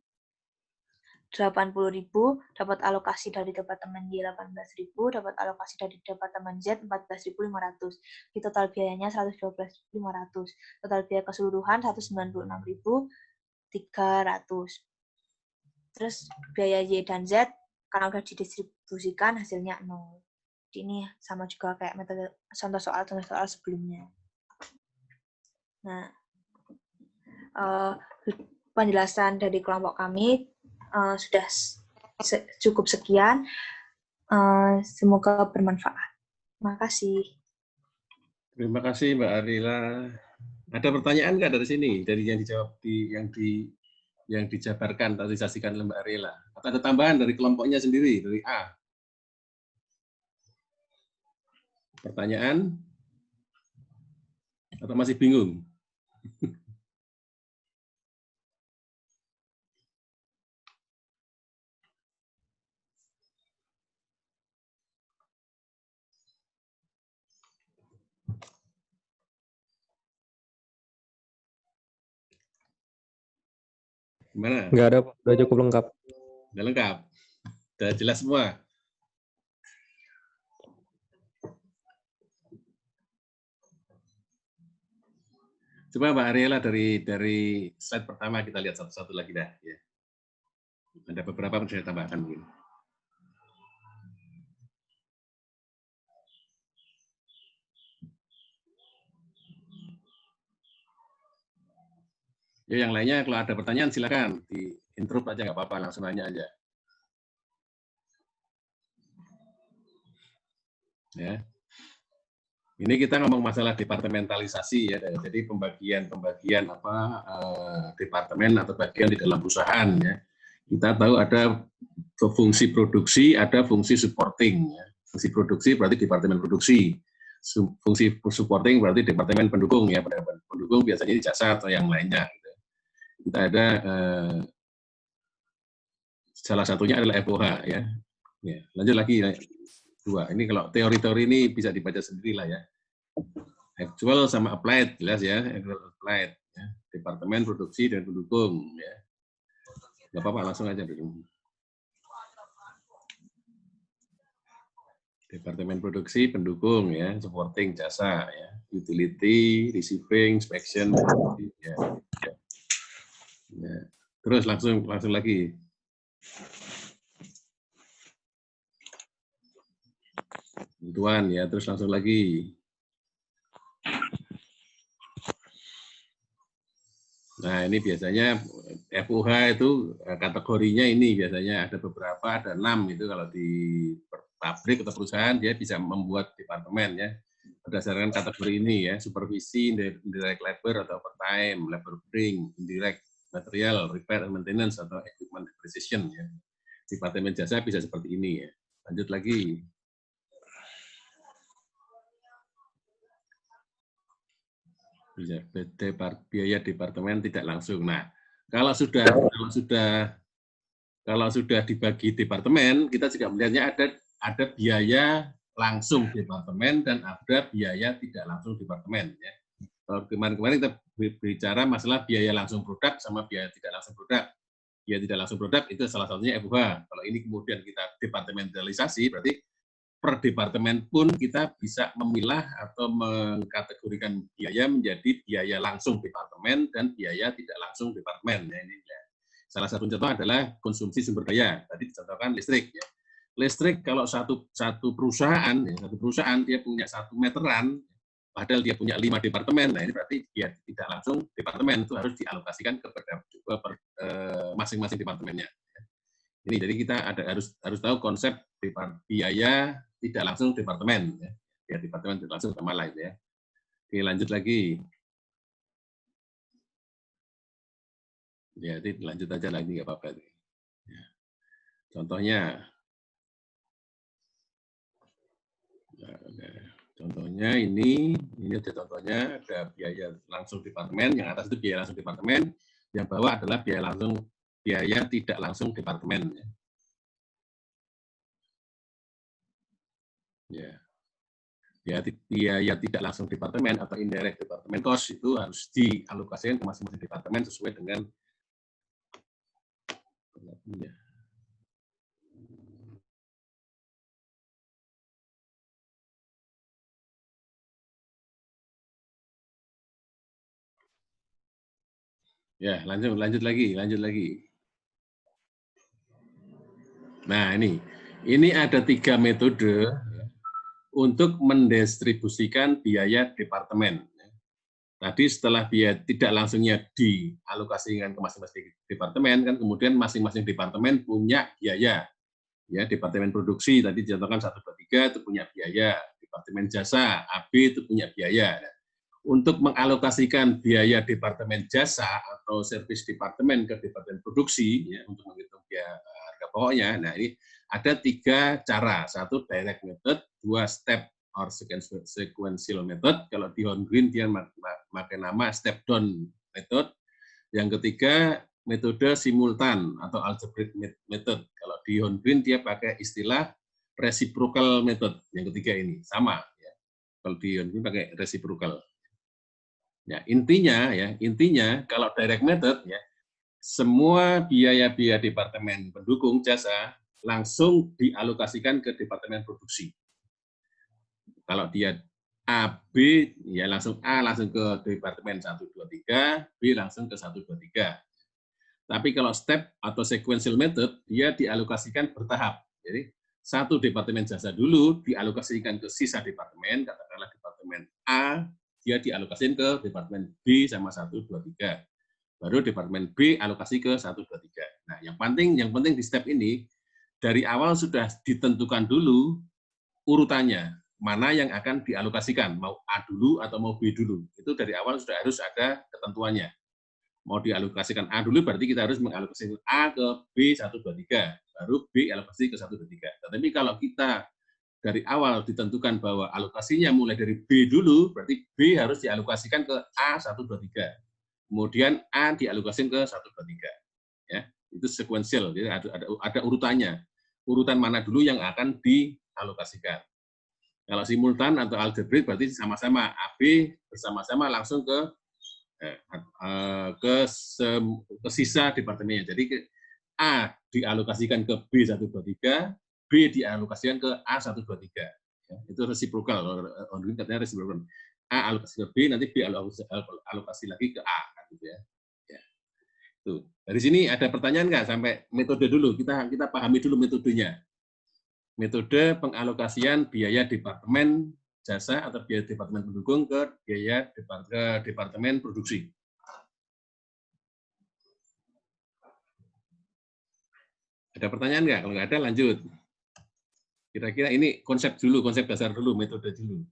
[SPEAKER 1] 80.000, dapat alokasi dari Departemen Y 18.000, dapat alokasi dari Departemen Z 14.500. Di total biayanya 112.500. Total biaya keseluruhan 196.300. Terus biaya Y dan Z, karena udah didistribusikan, hasilnya 0. Ini sama juga kayak metode contoh soal sebelumnya. Nah, penjelasan dari kelompok kami sudah cukup sekian. Semoga bermanfaat. Terima kasih.
[SPEAKER 2] Terima kasih Mbak Arila. Ada pertanyaan nggak dari sini? Dari yang dijawab yang dijabarkan, tadi disaksikan oleh Mbak Arila. Atau ada tambahan dari kelompoknya sendiri, dari A? Pertanyaan? Atau masih bingung? Gimana?
[SPEAKER 3] Nggak ada, udah cukup lengkap.
[SPEAKER 2] Udah lengkap? Udah jelas semua? Coba Mbak Ariela dari slide pertama kita lihat satu-satu lagi dah. Ya. Ada beberapa yang saya tambahkan mungkin. Ya, yang lainnya kalau ada pertanyaan silakan di interrupt aja nggak apa-apa, langsung nanya aja. Ya. Ini kita ngomong masalah departementalisasi ya, jadi pembagian apa departemen atau bagian di dalam perusahaan ya. Kita tahu ada fungsi produksi, ada fungsi supporting ya. Fungsi produksi berarti departemen produksi. Fungsi supporting berarti departemen pendukung ya. Pendukung biasanya di jasa atau yang lainnya. Gitu. Kita ada salah satunya adalah FOH ya. Ya, lanjut lagi dua. Ini kalau teori-teori ini bisa dibaca sendiri lah ya. Actual sama applied jelas ya, actual applied ya. Departemen produksi dan pendukung ya. Nggak apa-apa, langsung aja dulu. Departemen produksi, pendukung ya, supporting jasa ya, utility, receiving, inspection ya. Ya. Terus langsung lagi. Kebutuhan ya, terus langsung lagi. Nah, ini biasanya FUH itu kategorinya ini biasanya ada beberapa, ada 6 itu kalau di pabrik atau perusahaan dia bisa membuat departemen ya berdasarkan kategori ini ya, supervisi, indirect labor atau overtime, labor bring, indirect material, repair and maintenance atau equipment depreciation ya. Departemen jasa bisa seperti ini ya. Lanjut lagi. Bisa biaya departemen tidak langsung. Nah, kalau sudah dibagi departemen, kita juga melihatnya ada biaya langsung departemen dan ada biaya tidak langsung departemen ya. Kalau kemarin kita bicara masalah biaya langsung produk sama biaya tidak langsung produk. Biaya tidak langsung produk itu salah satunya FUH. Kalau ini kemudian kita departementalisasi berarti per departemen pun kita bisa memilah atau mengkategorikan biaya menjadi biaya langsung departemen dan biaya tidak langsung departemen. Ya, ini ya. Salah satu contoh adalah konsumsi sumber daya. Tadi dicontohkan listrik. Ya. listrik kalau satu perusahaan, ya, satu perusahaan dia punya 1 meteran, padahal dia punya 5 departemen, nah ini berarti dia tidak langsung departemen, itu harus dialokasikan ke masing-masing departemennya. Ini jadi kita harus tahu konsep biaya tidak langsung departemen, ya. Ya, departemen tidak langsung sama lain, ya. Oke, lanjut lagi. Ya, lanjut aja lagi nggak apa-apa. Ya. Contohnya ini ada contohnya, ada biaya langsung departemen, yang atas itu biaya langsung departemen, yang bawah adalah biaya tidak langsung departemen. Ya. Biaya tidak langsung departemen atau indirect departemen cost itu harus dialokasikan ke masing-masing departemen sesuai dengan ya, lanjut lagi. Nah, ini ada 3 metode untuk mendistribusikan biaya departemen. Tadi setelah biaya tidak langsungnya dialokasikan ke masing-masing departemen, kan kemudian masing-masing departemen punya biaya. Ya, departemen produksi tadi dicontohkan 1, 2, 3 itu punya biaya, departemen jasa AB itu punya biaya. Untuk mengalokasikan biaya departemen jasa atau service departemen ke departemen produksi, ya, untuk menghitung biaya harga pokoknya, nah ini ada 3 cara. 1 direct method, 2 step or sequential method. Kalau di Hohengreen dia pakai nama step down method. Yang ketiga metode simultan atau algebraic method. Kalau di Hohengreen dia pakai istilah reciprocal method. Yang ketiga ini sama. Ya. Kalau di Hohengreen pakai reciprocal. Ya, intinya kalau direct method, ya, semua biaya-biaya departemen pendukung jasa langsung dialokasikan ke departemen produksi. Kalau dia A, B, ya langsung A langsung ke departemen 1, 2, 3, B langsung ke 1, 2, 3. Tapi kalau step atau sequential method, dia dialokasikan bertahap. Jadi, 1 departemen jasa dulu dialokasikan ke sisa departemen, katakanlah departemen A, dia dialokasikan ke departemen B sama 1, 2, 3. Baru departemen B alokasi ke 1, 2, 3. Nah, yang penting di step ini, dari awal sudah ditentukan dulu urutannya, mana yang akan dialokasikan, mau A dulu atau mau B dulu. Itu dari awal sudah harus ada ketentuannya. Mau dialokasikan A dulu, berarti kita harus mengalokasikan A ke B 1, 2, 3. Baru B alokasi ke 1, 2, 3. Tetapi kalau kita dari awal ditentukan bahwa alokasinya mulai dari B dulu, berarti B harus dialokasikan ke A 1, 2, 3. Kemudian A dialokasikan ke 1, 2, 3. Ya, itu sequential, jadi ada urutannya. Urutan mana dulu yang akan dialokasikan. Kalau simultan atau algebraic berarti sama-sama AB bersama-sama langsung ke sisa departemennya. Jadi A dialokasikan ke B 1, 2, 3, B dialokasikan ke A 1, 2, 3. Ya, itu reciprocal, katanya reciprocal. A alokasi ke B, nanti B alokasi lagi ke A, kan gitu ya. Ya. Tuh. Dari sini ada pertanyaan nggak sampai metode dulu? Kita pahami dulu metodenya. Metode pengalokasian biaya departemen jasa atau biaya departemen pendukung ke biaya departemen produksi. Ada pertanyaan nggak? Kalau nggak ada, lanjut. Kira-kira ini konsep dasar dulu, metode dulu.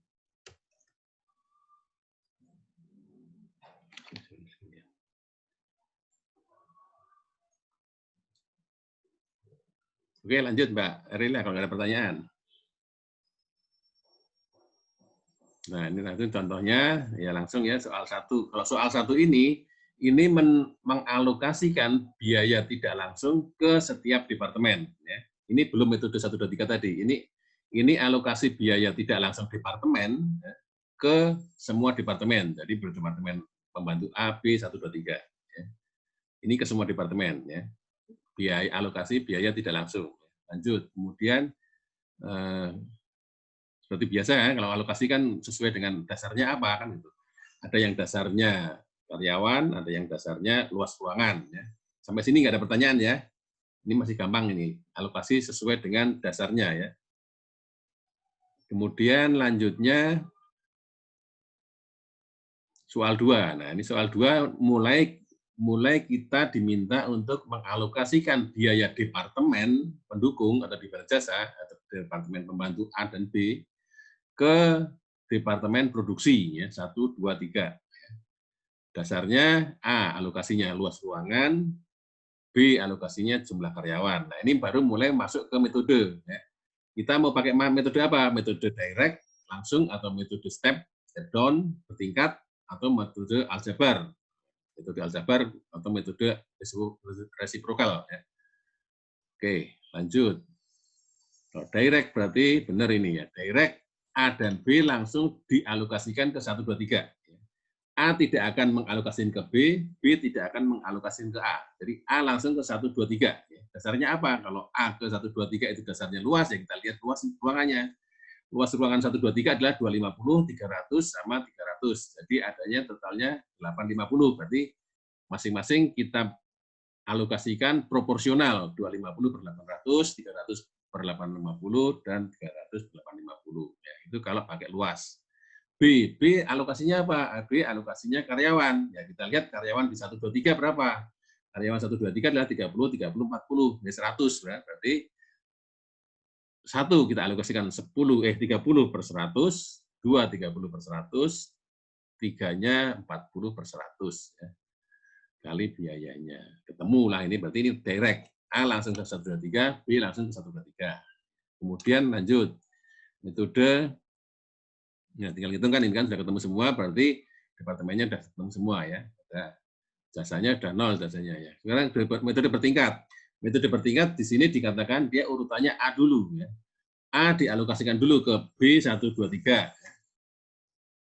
[SPEAKER 2] Oke, lanjut Mbak Erila kalau nggak ada pertanyaan. Nah, ini nanti contohnya, ya langsung ya soal 1. Kalau soal 1 ini mengalokasikan biaya tidak langsung ke setiap departemen. Ya. Ini belum metode 1, 2, 3 tadi. Ini alokasi biaya tidak langsung departemen ya, ke semua departemen. Jadi departemen pembantu A, B, 1, 2, 3. Ya. Ini ke semua departemen. Ya. Alokasi biaya tidak langsung. Lanjut, kemudian seperti biasa ya, kalau alokasi kan sesuai dengan dasarnya apa kan itu. Ada yang dasarnya karyawan, ada yang dasarnya luas ruangan. Ya. Sampai sini nggak ada pertanyaan ya? Ini masih gampang ini, alokasi sesuai dengan dasarnya ya. Kemudian lanjutnya soal 2. Nah, ini soal 2 mulai kita diminta untuk mengalokasikan biaya departemen pendukung atau di jasa atau departemen pembantu A dan B ke departemen produksi ya, 1, 2, 3. Dasarnya A alokasinya luas ruangan, B alokasinya jumlah karyawan. Nah, ini baru mulai masuk ke metode ya. Kita mau pakai metode apa? Metode direct, langsung, atau metode step down, bertingkat, atau metode aljabar. Metode aljabar atau metode resiprokal. Ya. Oke, lanjut. Kalau direct berarti benar ini ya. Direct, A dan B langsung dialokasikan ke 1, 2, 3. A tidak akan mengalokasikan ke B, B tidak akan mengalokasikan ke A. Jadi A langsung ke 1, 2, 3. Dasarnya apa? Kalau A ke 1, 2, 3 itu dasarnya luas, ya kita lihat luas ruangannya. Luas ruangan 1, 2, 3 adalah 250, 300, sama 300. Jadi adanya totalnya 850. Berarti masing-masing kita alokasikan proporsional 250 per 800, 300 per 850, dan 300 per 850. Ya, itu kalau pakai luas. B alokasinya apa? B alokasinya karyawan. Ya, kita lihat karyawan di 1, 2, 3 berapa? Karyawan 1, 2, 3 adalah 30, 30, 40. Ya, 100. Ya. Berarti 1 kita alokasikan 30 per 100, 2 30 per 100, 3-nya 40 per 100. Ya. Kali biayanya. Ketemulah ini, berarti ini direct. A langsung ke 1, 2, 3, B langsung ke 1, 2, 3. Kemudian lanjut. Metode ya, tinggal hitung kan, ini kan sudah ketemu semua, berarti departemennya sudah ketemu semua ya. Jasanya sudah 0 jasanya ya. Sekarang metode bertingkat. Metode bertingkat di sini dikatakan dia urutannya A dulu ya. A dialokasikan dulu ke B 1, 2, 3.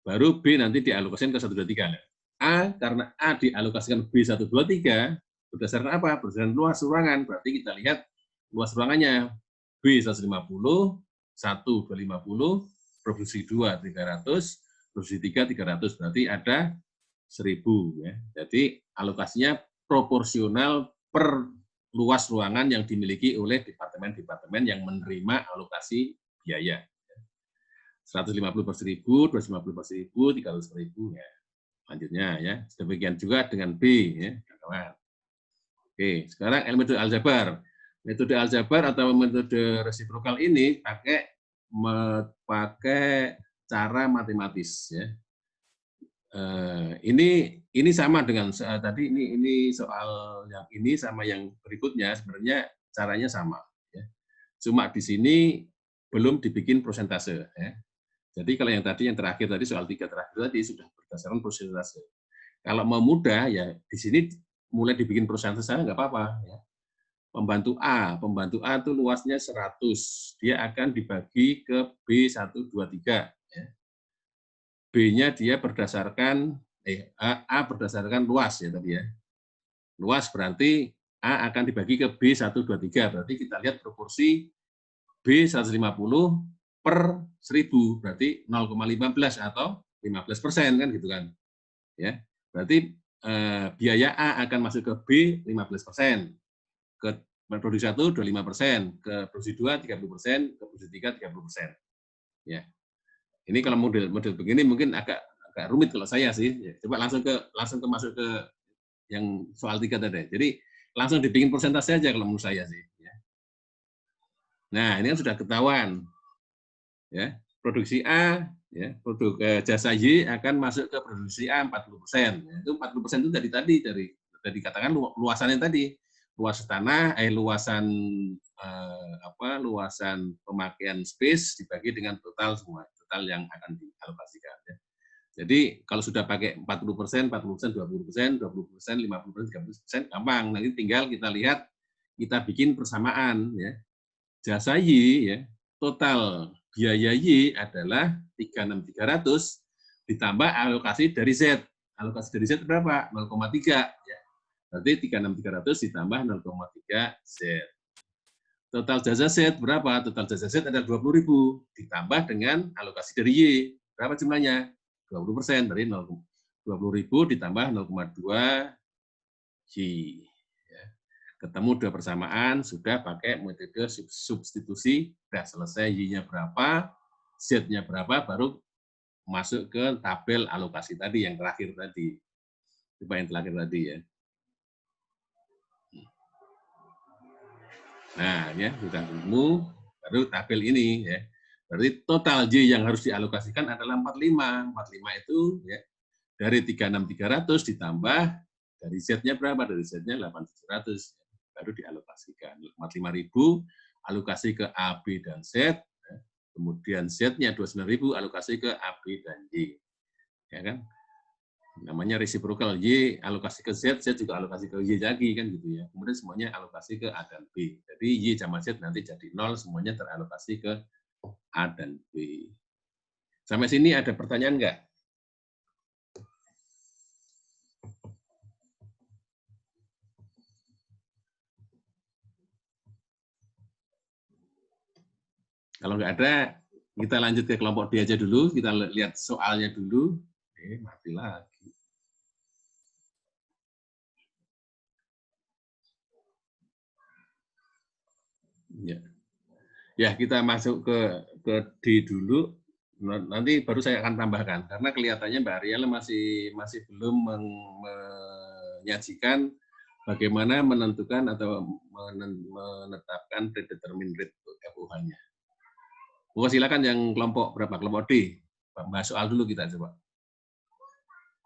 [SPEAKER 2] Baru B nanti dialokasikan ke 1, 2, 3. A karena A dialokasikan B 1, 2, 3 berdasarkan apa? Berdasarkan luas ruangan. Berarti kita lihat luas ruangannya B 150, 1 250, produksi 2 300, produksi 3 300, berarti ada 1000 ya. Jadi alokasinya proporsional per luas ruangan yang dimiliki oleh departemen-departemen yang menerima alokasi biaya. 150 per 1000, 250 per 1000, 300 per 1000 ya. Lanjutnya ya. Demikian juga dengan B ya, kawan. Oke, sekarang metode aljabar. Metode aljabar atau metode resiprokal ini pakai cara matematis ya. Ini sama dengan tadi, ini soal yang ini sama yang berikutnya sebenarnya caranya sama ya. Cuma di sini belum dibikin prosentase ya. Jadi kalau yang tadi yang terakhir tadi soal 3 terakhir tadi sudah berdasarkan prosentase. Kalau mau mudah ya di sini mulai dibikin prosentase nggak apa-apa ya. Pembantu A itu luasnya 100. Dia akan dibagi ke B 1, 2, 3 ya. B-nya dia berdasarkan A berdasarkan luas ya tadi ya. Luas berarti A akan dibagi ke B 1, 2, 3. Berarti kita lihat proporsi B 150 per 1000, berarti 0,15 atau 15% kan gitu kan. Ya. Berarti biaya A akan masuk ke B 15%, ke produksi 1 25%, ke produksi 2 30%, ke produksi 3 30%. Ya. Ini kalau model begini mungkin agak rumit kalau saya sih. Ya, coba langsung masuk ke yang soal 3 tadi. Jadi langsung dibikin persentase aja kalau menurut saya sih. Ya. Nah ini kan sudah ketahuan. Ya, produksi A, ya, produk jasa Y akan masuk ke produksi A 40%. Ya, itu 40% itu dari dikatakan luasannya tadi. Luas tanah, luasan luasan pemakaian space dibagi dengan total semua, total yang akan dialokasikan. Ya. Jadi kalau sudah pakai 40%, 40%, 20%, 20%, 50%, 30%, gampang. Nanti tinggal kita lihat, kita bikin persamaan. Ya. Jasa Y, ya, total biaya Y adalah 36.300 ditambah alokasi dari Z. Alokasi dari Z berapa? 0,3. Ya. Berarti 36.300 ditambah 0,3 Z. Total jasa Z berapa? Total jasa Z adalah 20.000 ditambah dengan alokasi dari Y. Berapa jumlahnya? 20%. Berarti 20.000 ditambah 0,2 Y. Ya. Ketemu dua persamaan, sudah pakai metode substitusi, sudah selesai Y-nya berapa, Z-nya berapa, baru masuk ke tabel alokasi tadi, yang terakhir tadi. Coba yang terakhir tadi ya. Nah, ya sudah ketemu, baru tabel ini ya. Berarti total Y yang harus dialokasikan adalah 45. 45 itu ya dari 36.300 ditambah dari Z-nya berapa? Dari Z-nya 8.700 baru dialokasikan. 45.000 alokasi ke A, B dan Z, ya. Kemudian Z-nya 29.000 alokasi ke A, B dan Y. Ya kan? Namanya reciprocal, Y alokasi ke Z, Z juga alokasi ke Y lagi kan gitu ya. Kemudian semuanya alokasi ke A dan B. Jadi Y sama Z nanti jadi 0, semuanya teralokasi ke A dan B. Sampai sini ada pertanyaan enggak? Kalau enggak ada, kita lanjut ke kelompok D aja dulu, kita lihat soalnya dulu. Mati lagi. Ya, kita masuk ke D dulu. Nanti baru saya akan tambahkan karena kelihatannya Mbak Ariel masih belum menyajikan bagaimana menentukan atau menetapkan predetermined rate FOH-nya. Silakan yang kelompok berapa? Kelompok D. Bahas soal dulu kita coba.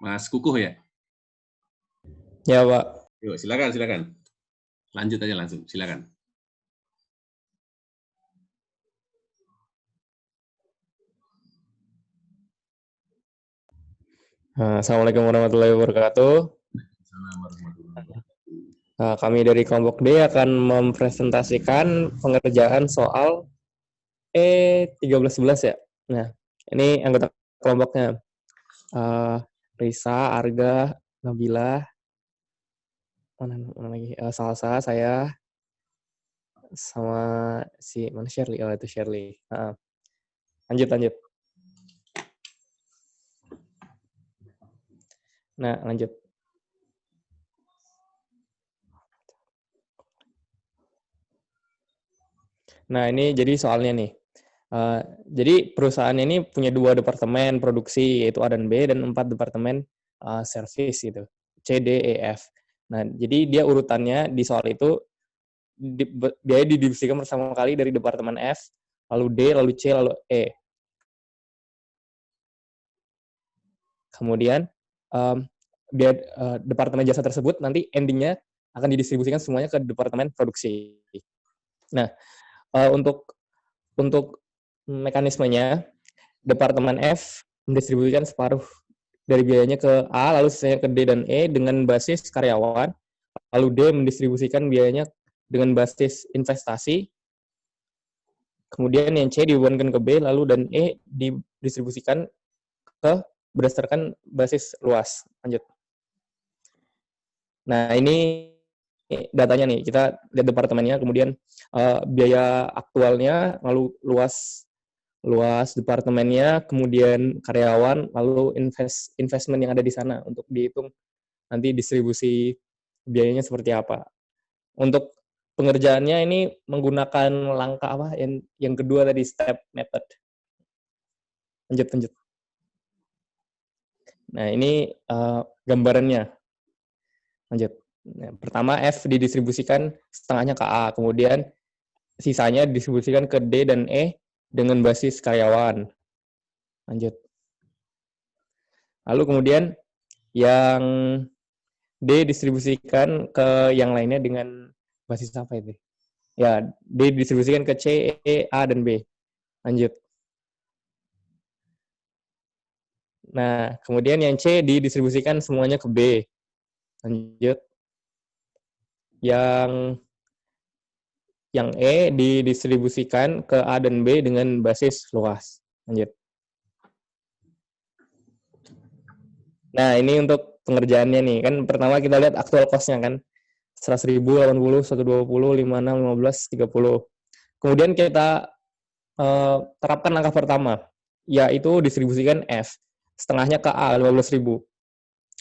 [SPEAKER 2] Mas Kukuh ya?
[SPEAKER 3] Ya, Pak.
[SPEAKER 2] Yuk, silakan. Lanjut aja langsung, silakan.
[SPEAKER 3] Assalamualaikum warahmatullahi wabarakatuh. Kami dari kelompok D akan mempresentasikan pengerjaan soal E1311 ya. Nah, ini anggota kelompoknya. Risa, Arga, Nabila, mana lagi? Salsa, saya, sama si mana Shirley. Oh, itu Shirley. Lanjut. Nah, lanjut. Nah, ini jadi soalnya nih. Jadi perusahaan ini punya 2 departemen produksi, yaitu A dan B, dan 4 departemen service gitu, C, D, E, F. Nah, jadi dia urutannya di soal itu, biaya didivisikan pertama kali dari departemen F, lalu D, lalu C, lalu E. Kemudian, departemen jasa tersebut nanti endingnya akan didistribusikan semuanya ke departemen produksi. Nah, untuk mekanismenya, departemen F mendistribusikan separuh dari biayanya ke A, lalu sisanya ke D dan E dengan basis karyawan, lalu D mendistribusikan biayanya dengan basis investasi, kemudian yang C dibebankan ke B, lalu dan E didistribusikan ke berdasarkan basis luas. Lanjut. Nah, ini datanya nih, kita lihat departemennya, kemudian biaya aktualnya, lalu luas departemennya, kemudian karyawan, lalu investment yang ada di sana untuk dihitung nanti distribusi biayanya seperti apa. Untuk pengerjaannya ini menggunakan langkah apa? Yang kedua tadi, step method. Lanjut. Nah, ini gambarannya. Lanjut. Nah, pertama, F didistribusikan setengahnya ke A, kemudian sisanya didistribusikan ke D dan E dengan basis karyawan. Lanjut. Lalu kemudian yang D distribusikan ke yang lainnya dengan basis apa itu? Ya, D distribusikan ke C, E, A, dan B. Lanjut. Nah, kemudian yang C didistribusikan semuanya ke B. Lanjut. Yang E didistribusikan ke A dan B dengan basis luas. Lanjut. Nah, ini untuk pengerjaannya nih. Kan pertama kita lihat aktual cost-nya kan. 100.000, 80, 120, 56, 15, 30. Kemudian kita terapkan langkah pertama, yaitu distribusikan F. Setengahnya ke A, 15.000.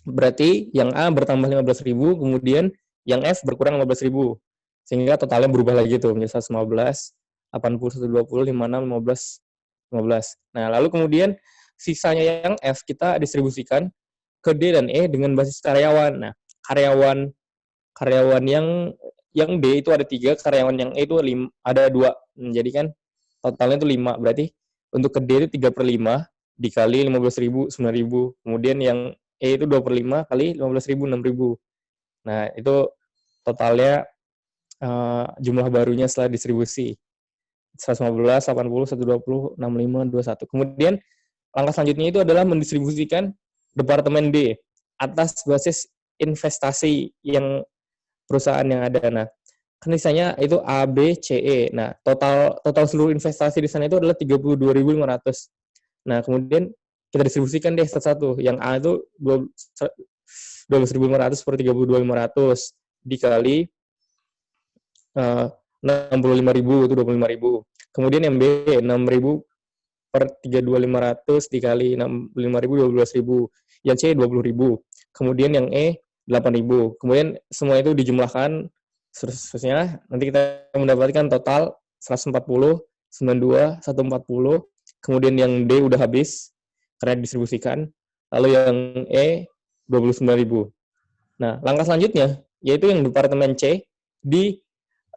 [SPEAKER 3] Berarti yang A bertambah 15.000, kemudian yang F berkurang 15.000. Sehingga totalnya berubah lagi tuh menjadi 115, 80, 120, 56, 15, 15. Nah, lalu kemudian sisanya yang F kita distribusikan ke D dan E dengan basis karyawan. Nah, karyawan yang D itu ada 3, karyawan yang E itu ada 2. Jadi kan totalnya itu 5. Berarti untuk ke D itu 3/5 dikali 15.000, 9.000. Kemudian yang E itu 2/5 kali 15.000, 6.000. Nah, itu totalnya jumlah barunya setelah distribusi. 115, 80, 120, 65, 21. Kemudian langkah selanjutnya itu adalah mendistribusikan Departemen D atas basis investasi yang perusahaan yang ada. Nah, kan sisanya itu A, B, C, E. Nah, total seluruh investasi di sana itu adalah 32.500. Nah, kemudian kita distribusikan deh satu-satu. Yang A itu 12.500 per 32.500 dikali 65.000 itu 25.000. Kemudian yang B 6.000 per 32.500 dikali 65.000 12.000. Yang C 20.000. Kemudian yang E 8.000. Kemudian semua itu dijumlahkan seterusnya nanti kita mendapatkan total 140, 92, 140. Kemudian yang D udah habis karena distribusikan. Lalu yang E 29.000. Nah, langkah selanjutnya yaitu yang Departemen C di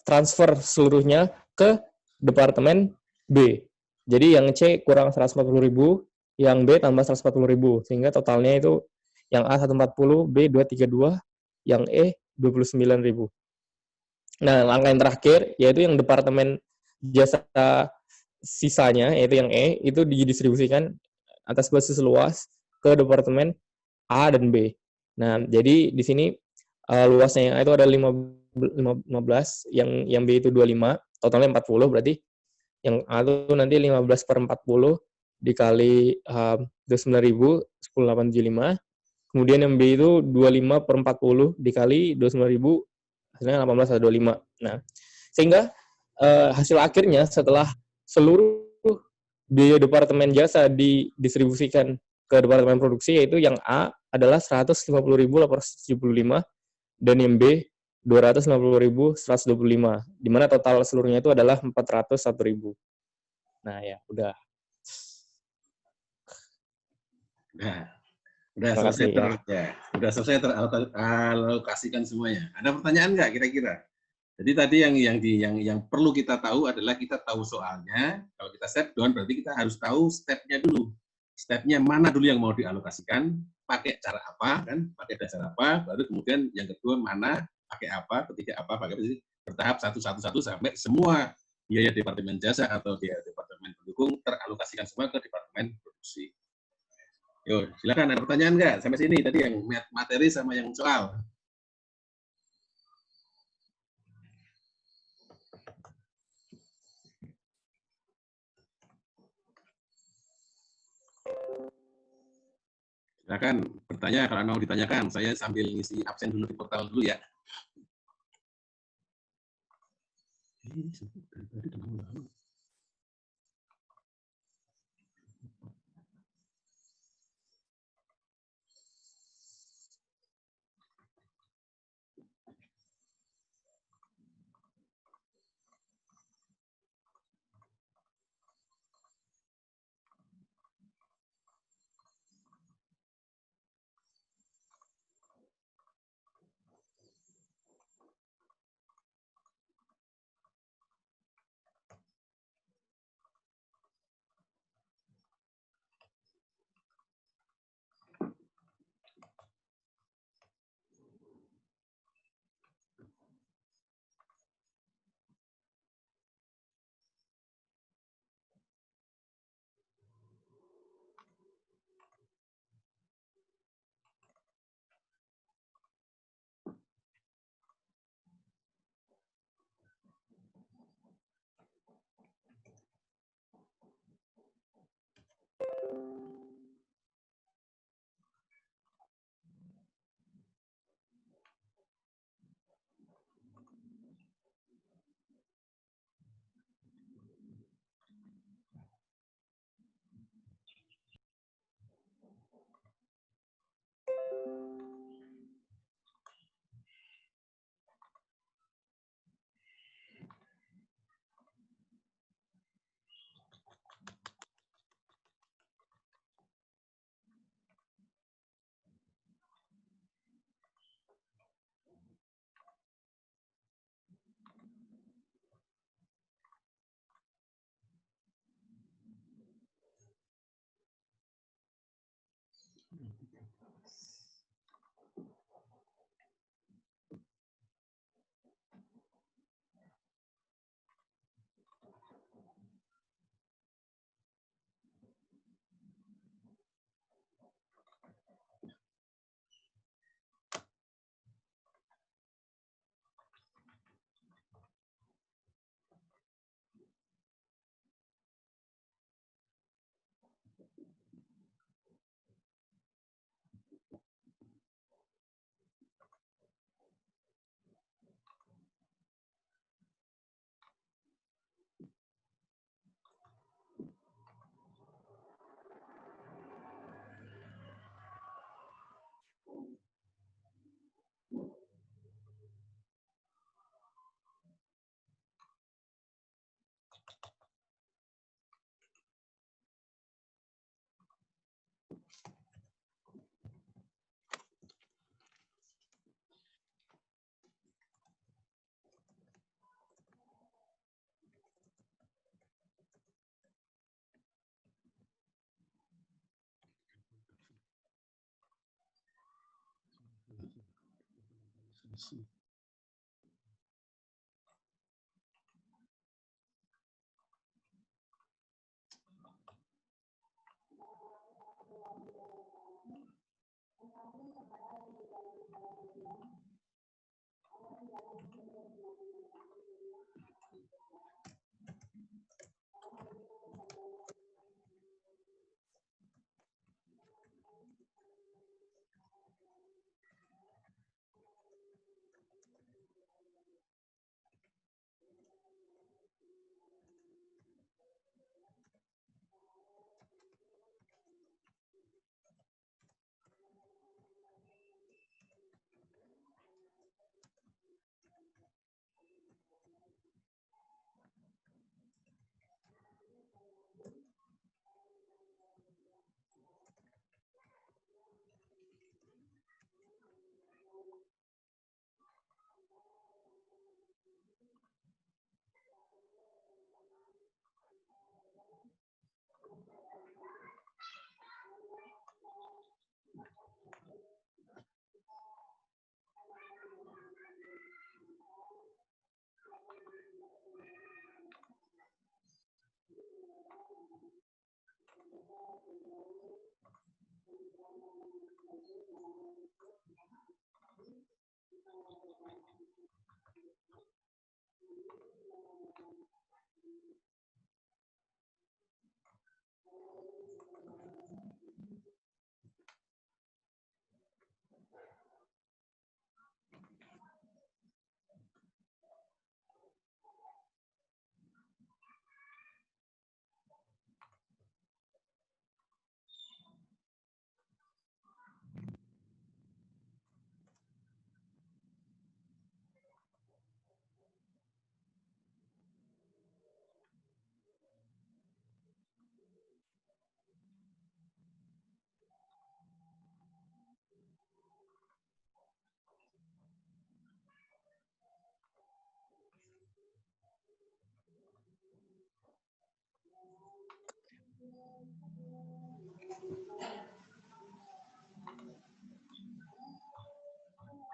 [SPEAKER 3] transfer seluruhnya ke Departemen B. Jadi yang C kurang 140.000, yang B tambah 140.000, sehingga totalnya itu yang A 140, B 232, yang E 29.000. Nah, langkah yang terakhir yaitu yang Departemen jasa sisanya yaitu yang E itu didistribusikan atas basis luas ke Departemen A dan B. Nah, jadi di sini luasnya yang A itu ada 15, yang B itu 25, totalnya 40 berarti yang A itu nanti 15 per 40 dikali 29.000, 10.875. Kemudian yang B itu 25 per 40 dikali 29.000, hasilnya 18 atau 25. Nah, sehingga hasil akhirnya setelah seluruh biaya Departemen jasa didistribusikan ke Departemen produksi yaitu yang A adalah 150.875 dan yang B 250.125, di mana total seluruhnya itu adalah 401.000. Nah, ya, udah.
[SPEAKER 2] Nah, udah
[SPEAKER 3] Terima
[SPEAKER 2] selesai
[SPEAKER 3] kasih ya.
[SPEAKER 2] udah selesai teralokasikan semuanya. Ada pertanyaan nggak kira-kira? Jadi tadi yang perlu kita tahu adalah kita tahu soalnya. Kalau kita step down berarti kita harus tahu stepnya dulu. Stepnya mana dulu yang mau dialokasikan, pakai cara apa kan, pakai dasar apa, baru kemudian yang kedua mana, pakai apa, ketiga apa, pakai apa, bertahap satu sampai semua biaya Departemen Jasa atau biaya Departemen Pendukung teralokasikan semua ke Departemen Produksi. Yo, silakan ada pertanyaan nggak sampai sini tadi yang materi sama yang soal. Silakan bertanya kalau mau ditanyakan. Saya sambil ngisi absen dulu di portal dulu ya.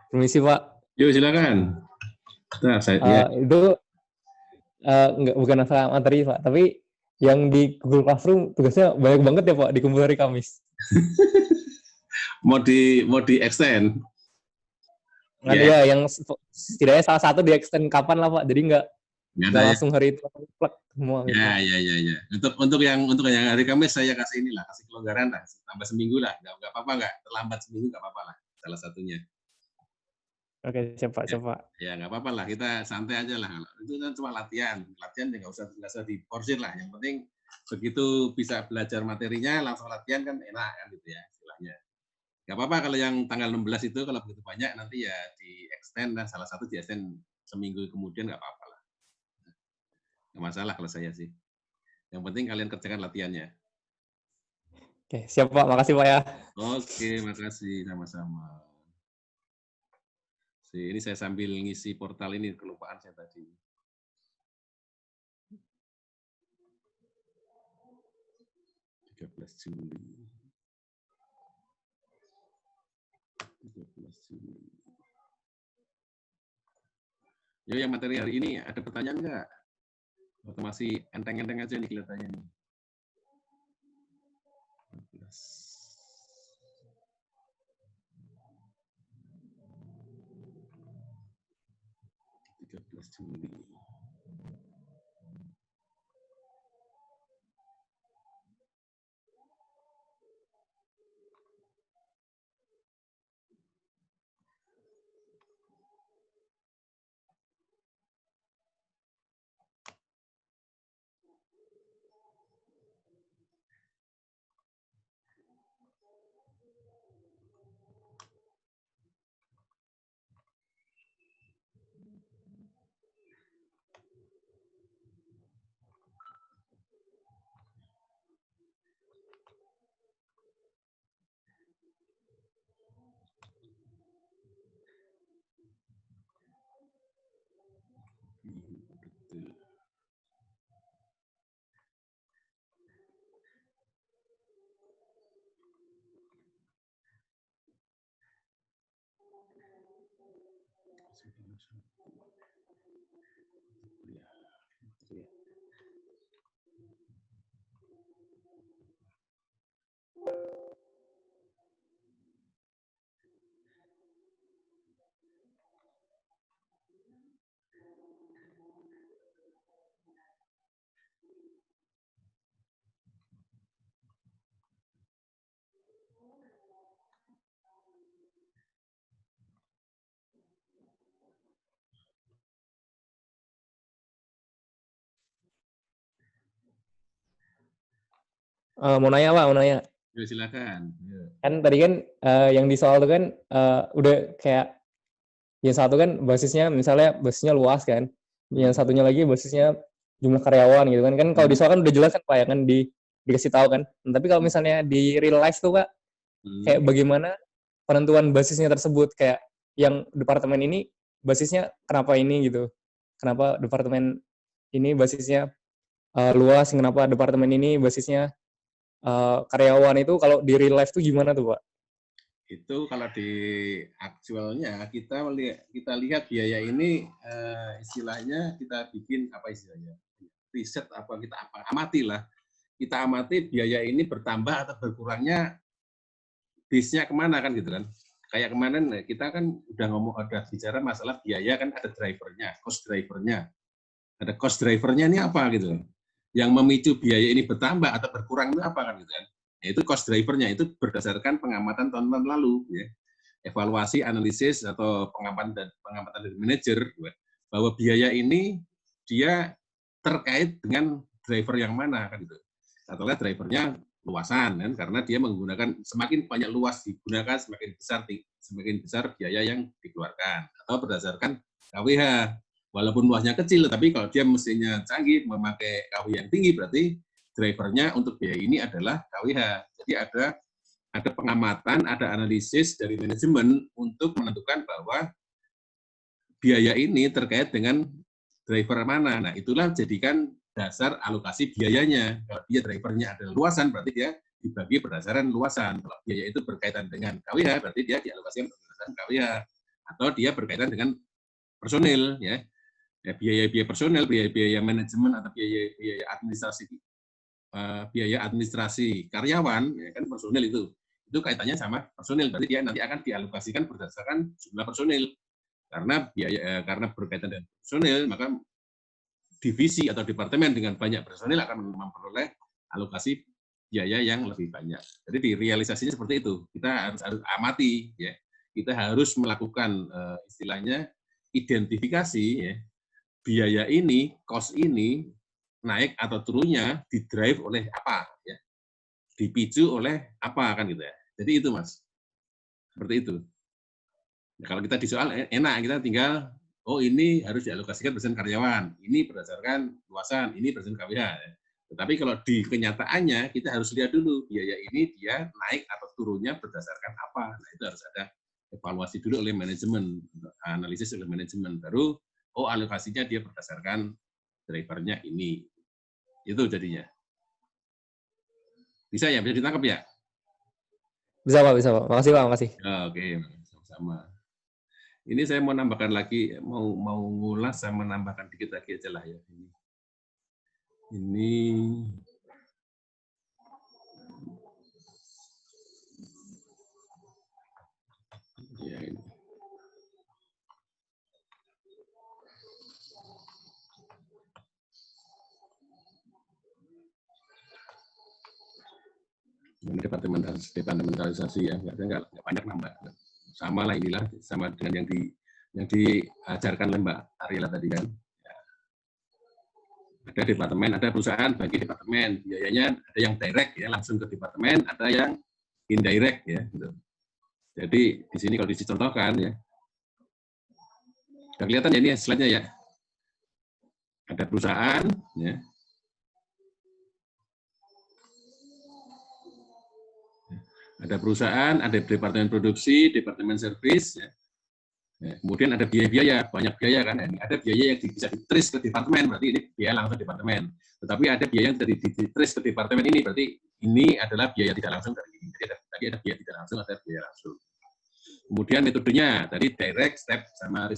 [SPEAKER 3] Permisi Pak.
[SPEAKER 2] Yuk silakan. Nah, saya,
[SPEAKER 3] Itu bukan masalah materi Pak, tapi yang di Google Classroom tugasnya banyak banget ya Pak, dikumpul hari Kamis.
[SPEAKER 2] mau di extend.
[SPEAKER 3] Kan ya, yang setidaknya salah satu di extend kapan lah Pak, jadi nggak langsung hari itu plek semua.
[SPEAKER 2] Ya. Untuk yang hari Kamis saya kasih kasih kelonggaran lah, tambah seminggu lah, nggak apa-apa, nggak terlambat seminggu nggak apa-apa lah, salah satunya.
[SPEAKER 3] Oke, siap Pak.
[SPEAKER 2] Ya nggak apa-apa lah, kita santai aja lah. Itu kan cuma latihan ya nggak usah diporsir lah. Yang penting begitu bisa belajar materinya langsung latihan kan enak kan gitu ya istilahnya. Nggak apa-apa kalau yang tanggal 16 itu kalau begitu banyak nanti ya di extend lah, salah satu di extend seminggu kemudian nggak apa-apa lah. Nggak masalah kalau saya sih. Yang penting kalian kerjakan latihannya.
[SPEAKER 3] Oke, siap Pak. Makasih Pak ya.
[SPEAKER 2] Oke, makasih sama-sama. Ini saya sambil ngisi portal ini, kelupaan saya tadi. Juli. 13 Juli. Yo, yang materi hari ini ada pertanyaan nggak? Atau masih enteng-enteng aja nih kelihatannya nih. 13 Juli.
[SPEAKER 3] Mau nanya Pak, mau nanya.
[SPEAKER 2] Ya, silakan. Ya.
[SPEAKER 3] Kan tadi kan yang di soal itu kan udah kayak yang satu kan basisnya misalnya basisnya luas kan, yang satunya lagi basisnya jumlah karyawan gitu kan. Kan kalau di soal kan udah jelas kan Pak ya kan dikasih tahu kan. Tapi kalau misalnya di real life tuh Pak, kayak bagaimana penentuan basisnya tersebut, kayak yang departemen ini basisnya kenapa ini gitu, kenapa departemen ini basisnya luas, kenapa departemen ini basisnya karyawan, itu kalau di real life tuh gimana tuh Pak?
[SPEAKER 2] Itu kalau di aktualnya kita lihat biaya ini istilahnya kita bikin apa istilahnya, riset apa, kita amati lah, kita amati biaya ini bertambah atau berkurangnya bisnya kemana kan gitu kan. Kayak kemarin kita kan udah bicara masalah biaya kan, ada drivernya, cost drivernya, ada cost drivernya ini apa gitu. Yang memicu biaya ini bertambah atau berkurang itu apa kan gitu kan. Yaitu cost drivernya, itu berdasarkan pengamatan tahun lalu ya. Evaluasi, analisis atau pengamatan dari manajer bahwa biaya ini dia terkait dengan driver yang mana kan gitu. Atau drivernya luasan kan, karena dia menggunakan semakin banyak luas digunakan semakin besar biaya yang dikeluarkan. Atau berdasarkan KWH. Walaupun luasnya kecil, tapi kalau dia mesinnya canggih, memakai KW yang tinggi, berarti drivernya untuk biaya ini adalah KWH. Jadi ada pengamatan, ada analisis dari manajemen untuk menentukan bahwa biaya ini terkait dengan driver mana. Nah, itulah jadikan dasar alokasi biayanya. Kalau dia drivernya adalah luasan, berarti dia dibagi berdasarkan luasan. Kalau biaya itu berkaitan dengan KWH, berarti dia dialokasikan berdasarkan KWH. Atau dia berkaitan dengan personil, ya. Ya, biaya-biaya personel, biaya-biaya manajemen atau biaya administrasi karyawan, ya kan personel itu kaitannya sama personil, berarti dia nanti akan dialokasikan berdasarkan jumlah personil. Karena berkaitan dengan personil, maka divisi atau departemen dengan banyak personil akan memperoleh alokasi biaya yang lebih banyak. Jadi di realisasinya seperti itu. Kita harus amati, ya. Kita harus melakukan istilahnya identifikasi, ya. Biaya ini, cost ini naik atau turunnya didrive oleh apa, ya, dipicu oleh apa kan gitu ya. Jadi itu Mas, seperti itu. Nah, kalau kita di soal enak, kita tinggal ini harus dialokasikan berdasarkan karyawan, ini berdasarkan luasan, ini berdasarkan KWH. Ya. Tetapi kalau di kenyataannya kita harus lihat dulu biaya ini dia naik atau turunnya berdasarkan apa. Nah itu harus ada evaluasi dulu oleh manajemen, analisis oleh manajemen, baru alokasinya dia berdasarkan drivernya ini. Itu jadinya. Bisa ya? Bisa ditangkap ya?
[SPEAKER 3] Bisa Pak, bisa Pak. Makasih Pak, makasih.
[SPEAKER 2] Oke, sama-sama. Ini saya mau nambahkan lagi, mau ngulas, saya menambahkan dikit lagi aja lah ya. Ini ya ini. Departementalisasi ya, nggak banyak nambah, sama lah inilah, sama dengan yang diajarkan oleh Mbak Ariela tadi kan. Ya. Ada departemen, ada perusahaan bagi departemen, biayanya ada yang direct ya langsung ke departemen, ada yang indirect ya. Gitu. Jadi di sini kalau dicontohkan ya, sudah kelihatan ya ini slide-nya ya. Ada perusahaan ya. Ada perusahaan, ada departemen produksi, departemen servis, ya. Ya, kemudian ada biaya-biaya, banyak biaya kan. Ini ada biaya yang bisa di-trace ke departemen, berarti ini biaya langsung departemen. Tetapi ada biaya yang di-trace ke departemen ini, berarti ini adalah biaya tidak langsung dari ini. Jadi ada biaya tidak langsung, ada biaya langsung. Kemudian metodenya tadi direct, step, sama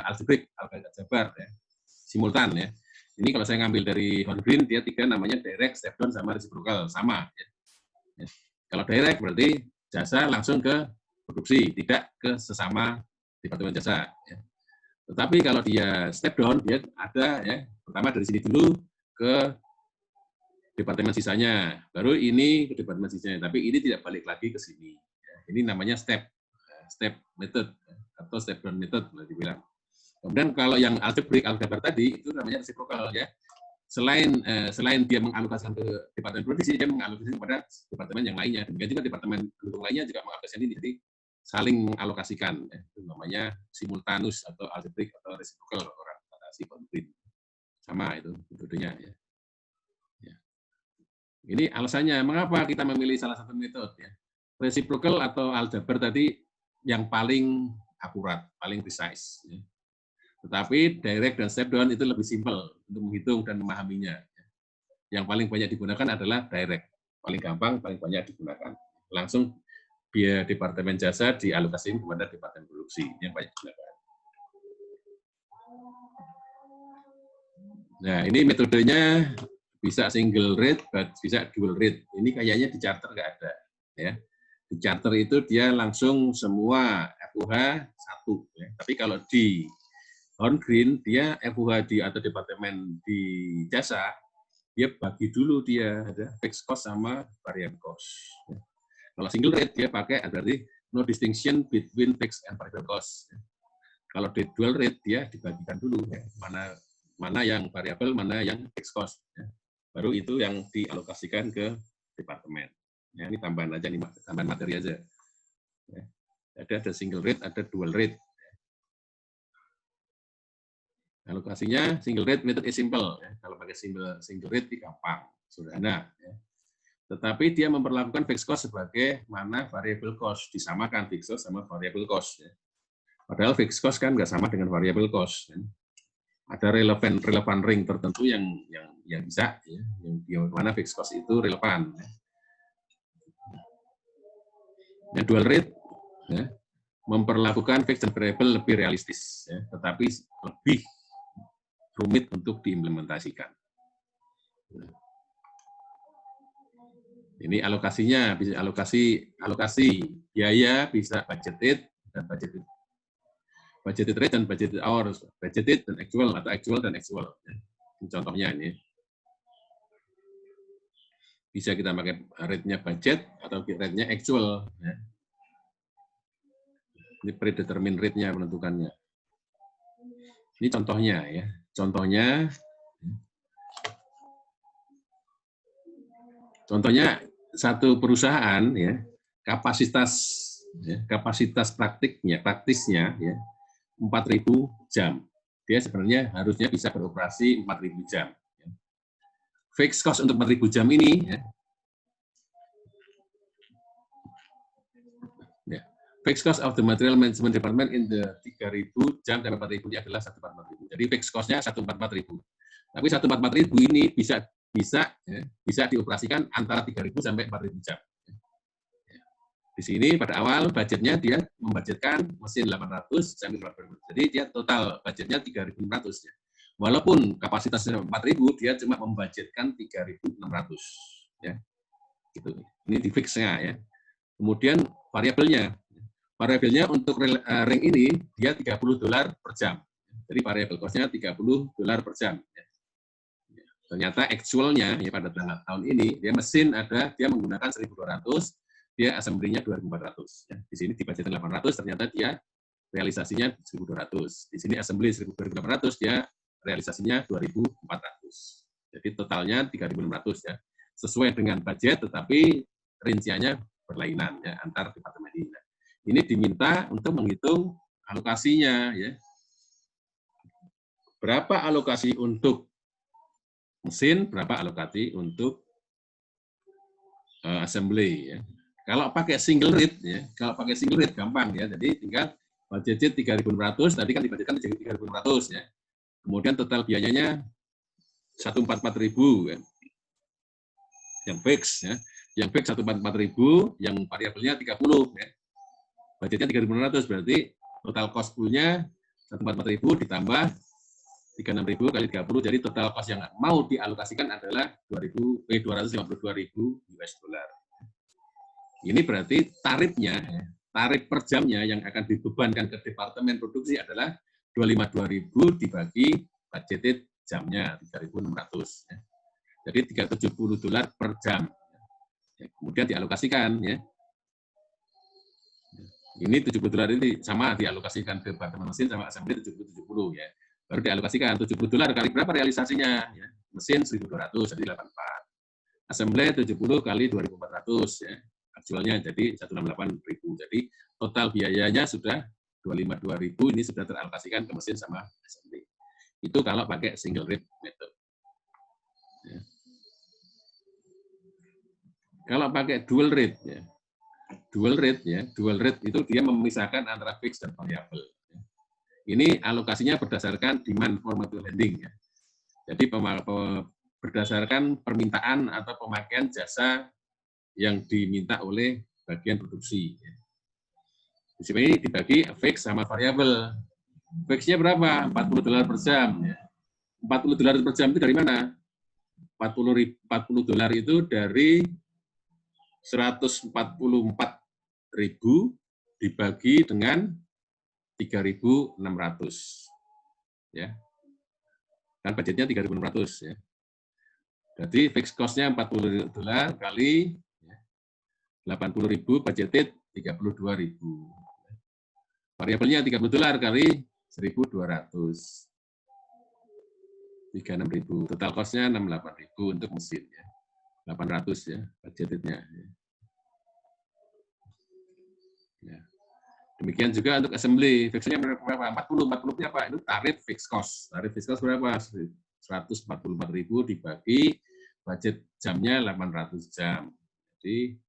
[SPEAKER 2] algebraic, aljabar, ya. Simultan ya. Ini kalau saya ngambil dari Horngreen, dia 3 namanya direct, step down, sama reciprocal, sama. Ya. Ya. Kalau direct berarti jasa langsung ke produksi, tidak ke sesama departemen jasa. Ya. Tetapi kalau dia step down, dia ada ya, pertama dari sini dulu ke departemen sisanya, baru ini ke departemen sisanya, tapi ini tidak balik lagi ke sini. Ya. Ini namanya step method atau step down method boleh dibilang. Kemudian kalau yang aljabar tadi itu namanya reciprocal ya. Selain dia mengalokasikan ke departemen produksi, dia mengalokasikan kepada departemen yang lainnya. Demikian juga departemen pendukung lainnya juga mengalokasikan ini, jadi saling mengalokasikan. Ya. Itu namanya simultanus atau algebraic atau reciprocal orang si konflik. Sama itu metodenya ya. Ya. Ini alasannya mengapa kita memilih salah satu metode ya. Reciprocal atau aljabar tadi yang paling akurat, paling precise. Ya. Tetapi direct dan step down itu lebih simpel untuk menghitung dan memahaminya. Yang paling banyak digunakan adalah direct, paling gampang, paling banyak digunakan. Langsung biaya departemen jasa dialokasikan kepada departemen produksi yang banyak digunakan. Nah, ini metodenya bisa single rate, bisa dual rate. Ini kayaknya di charter nggak ada, ya. Di charter itu dia langsung semua FUH 1. Ya. Tapi kalau di Horngreen, dia FUH atau departemen di jasa, dia bagi dulu dia ada fixed cost sama variable cost. Ya. Kalau single rate, dia pakai berarti no distinction between fixed and variable cost. Ya. Kalau di dual rate, dia dibagikan dulu ya. Mana yang variabel, mana yang fixed cost. Ya. Baru itu yang dialokasikan ke departemen. Ya, ini tambahan aja, nih, tambahan materi aja. Ya. Ada single rate, ada dual rate. Alokasinya single rate method is simple. Ya. Kalau pakai single rate, gampang, sederhana. Ya. Tetapi dia memperlakukan fixed cost sebagai mana variable cost. Disamakan fixed cost sama variable cost. Ya. Padahal fixed cost kan nggak sama dengan variable cost. Ya. Ada relevan ring tertentu yang bisa, ya, yang mana fixed cost itu relevan. Ya. Yang dual rate ya, memperlakukan fixed dan variable lebih realistis, ya, tetapi lebih rumit untuk diimplementasikan. Ini alokasinya bisa alokasi biaya bisa budgeted dan budgeted rate dan budgeted hours, budgeted dan actual atau actual dan actual. Ini contohnya ini. Bisa kita pakai rate-nya budget atau rate-nya actual. Ya. Ini predetermined rate-nya menentukannya. Ini contohnya ya. Contohnya satu perusahaan ya, kapasitas praktisnya ya 4.000 jam. Dia sebenarnya harusnya bisa beroperasi 4.000 jam. Fixed cost untuk 4.000 jam ini ya. Fixed cost of the material management department in the 3.000 jam dan 4.000 ini adalah 144.000. Jadi fixed cost-nya 144.000. Tapi 144.000 ini bisa dioperasikan antara 3.000 sampai 4.000 jam. Di sini pada awal budgetnya dia membudgetkan mesin 800 sampai 4.000. Jadi dia total budgetnya 3.600 ya. Walaupun kapasitasnya 4.000, dia cuma membudgetkan 3.600 ya. Gitu. Ini di fix-nya ya. Kemudian variabelnya untuk ring ini dia $30 per jam. Jadi variable cost-nya $30 per jam. Ternyata actual-nya ya pada tahun ini dia mesin dia menggunakan 1.200, dia assembly-nya 2.400. Ya. Di sini dibudgetkan 800, ternyata dia realisasinya 1.200. Di sini assembly 1.800, dia realisasinya 2.400. Jadi totalnya 3.600 ya. Sesuai dengan budget, tetapi rinciannya berlainan ya antar departemen ini. Ini diminta untuk menghitung alokasinya ya. Berapa alokasi untuk mesin, berapa alokasi untuk assembly ya. Kalau pakai single rate ya, gampang ya. Jadi tinggal budget 3.600, tadi kan dibudgetkan 3.600 ya. Kemudian total biayanya 144.000 ya. Yang fix ya. Yang fix 144.000, yang variabelnya 30 ya. budgetnya 3.600, berarti total cost pool-nya 144.000 ditambah 36.000 kali 30, jadi total cost yang mau dialokasikan adalah 252.000 US dollar. Ini berarti tarifnya, tarif per jamnya yang akan dibebankan ke departemen produksi adalah 252.000 dibagi budgeted jamnya 3.600. Jadi 370 dolar per jam. Kemudian dialokasikan, ya. Ini 70 dolar ini sama dialokasikan ke departemen mesin sama assembly 70 ya. Baru dialokasikan 70 dolar kali berapa realisasinya? Ya. Mesin 1.200 jadi 84. Assembly 70 kali 2.400 ya. Aktualnya jadi 168.000. Jadi total biayanya sudah 252.000, ini sudah teralokasikan ke mesin sama assembly. Itu kalau pakai single rate method. Ya. Kalau pakai dual rate ya. Dual rate itu dia memisahkan antara fix dan variabel. Ini alokasinya berdasarkan demand for material handling. Ya. Jadi berdasarkan permintaan atau pemakaian jasa yang diminta oleh bagian produksi. Di sini dibagi fix sama variabel. Fixnya berapa? 40 dolar per jam. 40 dolar per jam itu dari mana? 40 dolar itu dari 144.000 dibagi dengan 3.600. Ya. Kan budgetnya 3.600 ya. Jadi fixed cost-nya 40 dolar kali 80.000 budgeted 32.000. Variabelnya 30 dolar kali 1.200. 36.000. Total cost-nya 68.000 untuk mesin ya. 800 ya budgetednya. Ya. Demikian juga untuk assembly, fixnya berapa? 40 apa? Itu tarif fixed cost. Tarif fixed cost berapa? 144.000 dibagi budget jamnya 800 jam. Jadi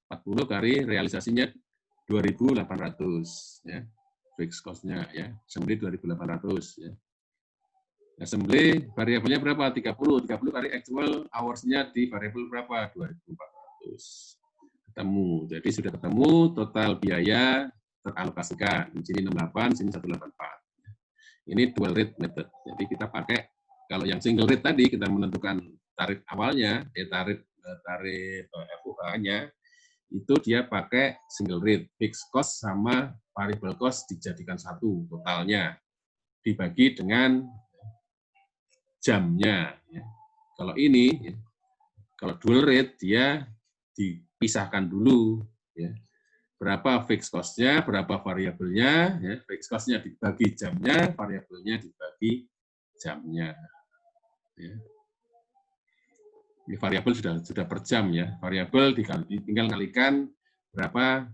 [SPEAKER 2] 40 kali realisasinya 2.800 ya. Fixed cost-nya ya. Assembly 2.800 ya. Assembly variabelnya berapa? 30 kali actual hours-nya di variabel berapa? 2.400. Ketemu. Jadi sudah ketemu total biaya teralokasikan. Di sini 68, sini 184. Ini dual rate method. Jadi kita pakai, kalau yang single rate tadi kita menentukan tarif awalnya, tarif FUH-nya, itu dia pakai single rate. Fixed cost sama variable cost dijadikan satu totalnya. Dibagi dengan jamnya. Kalau ini, kalau dual rate dia dipisahkan dulu. Ya. Berapa fixed cost-nya, berapa variabelnya, ya. Fixed cost-nya dibagi jamnya, variabelnya dibagi jamnya. Ya. Ini variabel sudah per jam ya. Variabel tinggal kalikan berapa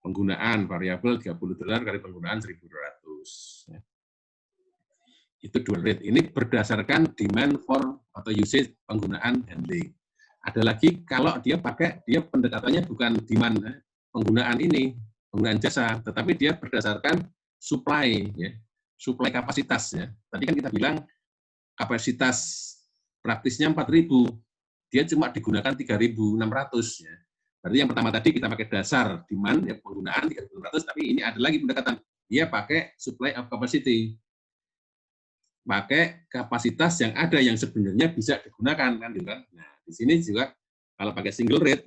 [SPEAKER 2] penggunaan variabel 30 dolar kali penggunaan 1.200. Ya. Itu dual rate. Ini berdasarkan demand for atau usage penggunaan handling. Ada lagi kalau dia pakai, dia pendekatannya bukan demand penggunaan ini, penggunaan jasa, tetapi dia berdasarkan supply, ya, supply kapasitas. Ya. Tadi kan kita bilang kapasitas praktisnya 4.000, dia cuma digunakan 3.600. Ya. Berarti yang pertama tadi kita pakai dasar demand, ya, penggunaan 3.600, tapi ini ada lagi pendekatan, dia pakai supply of capacity. Pakai kapasitas yang ada yang sebenarnya bisa digunakan kan gitu kan. Nah, di sini juga kalau pakai single rate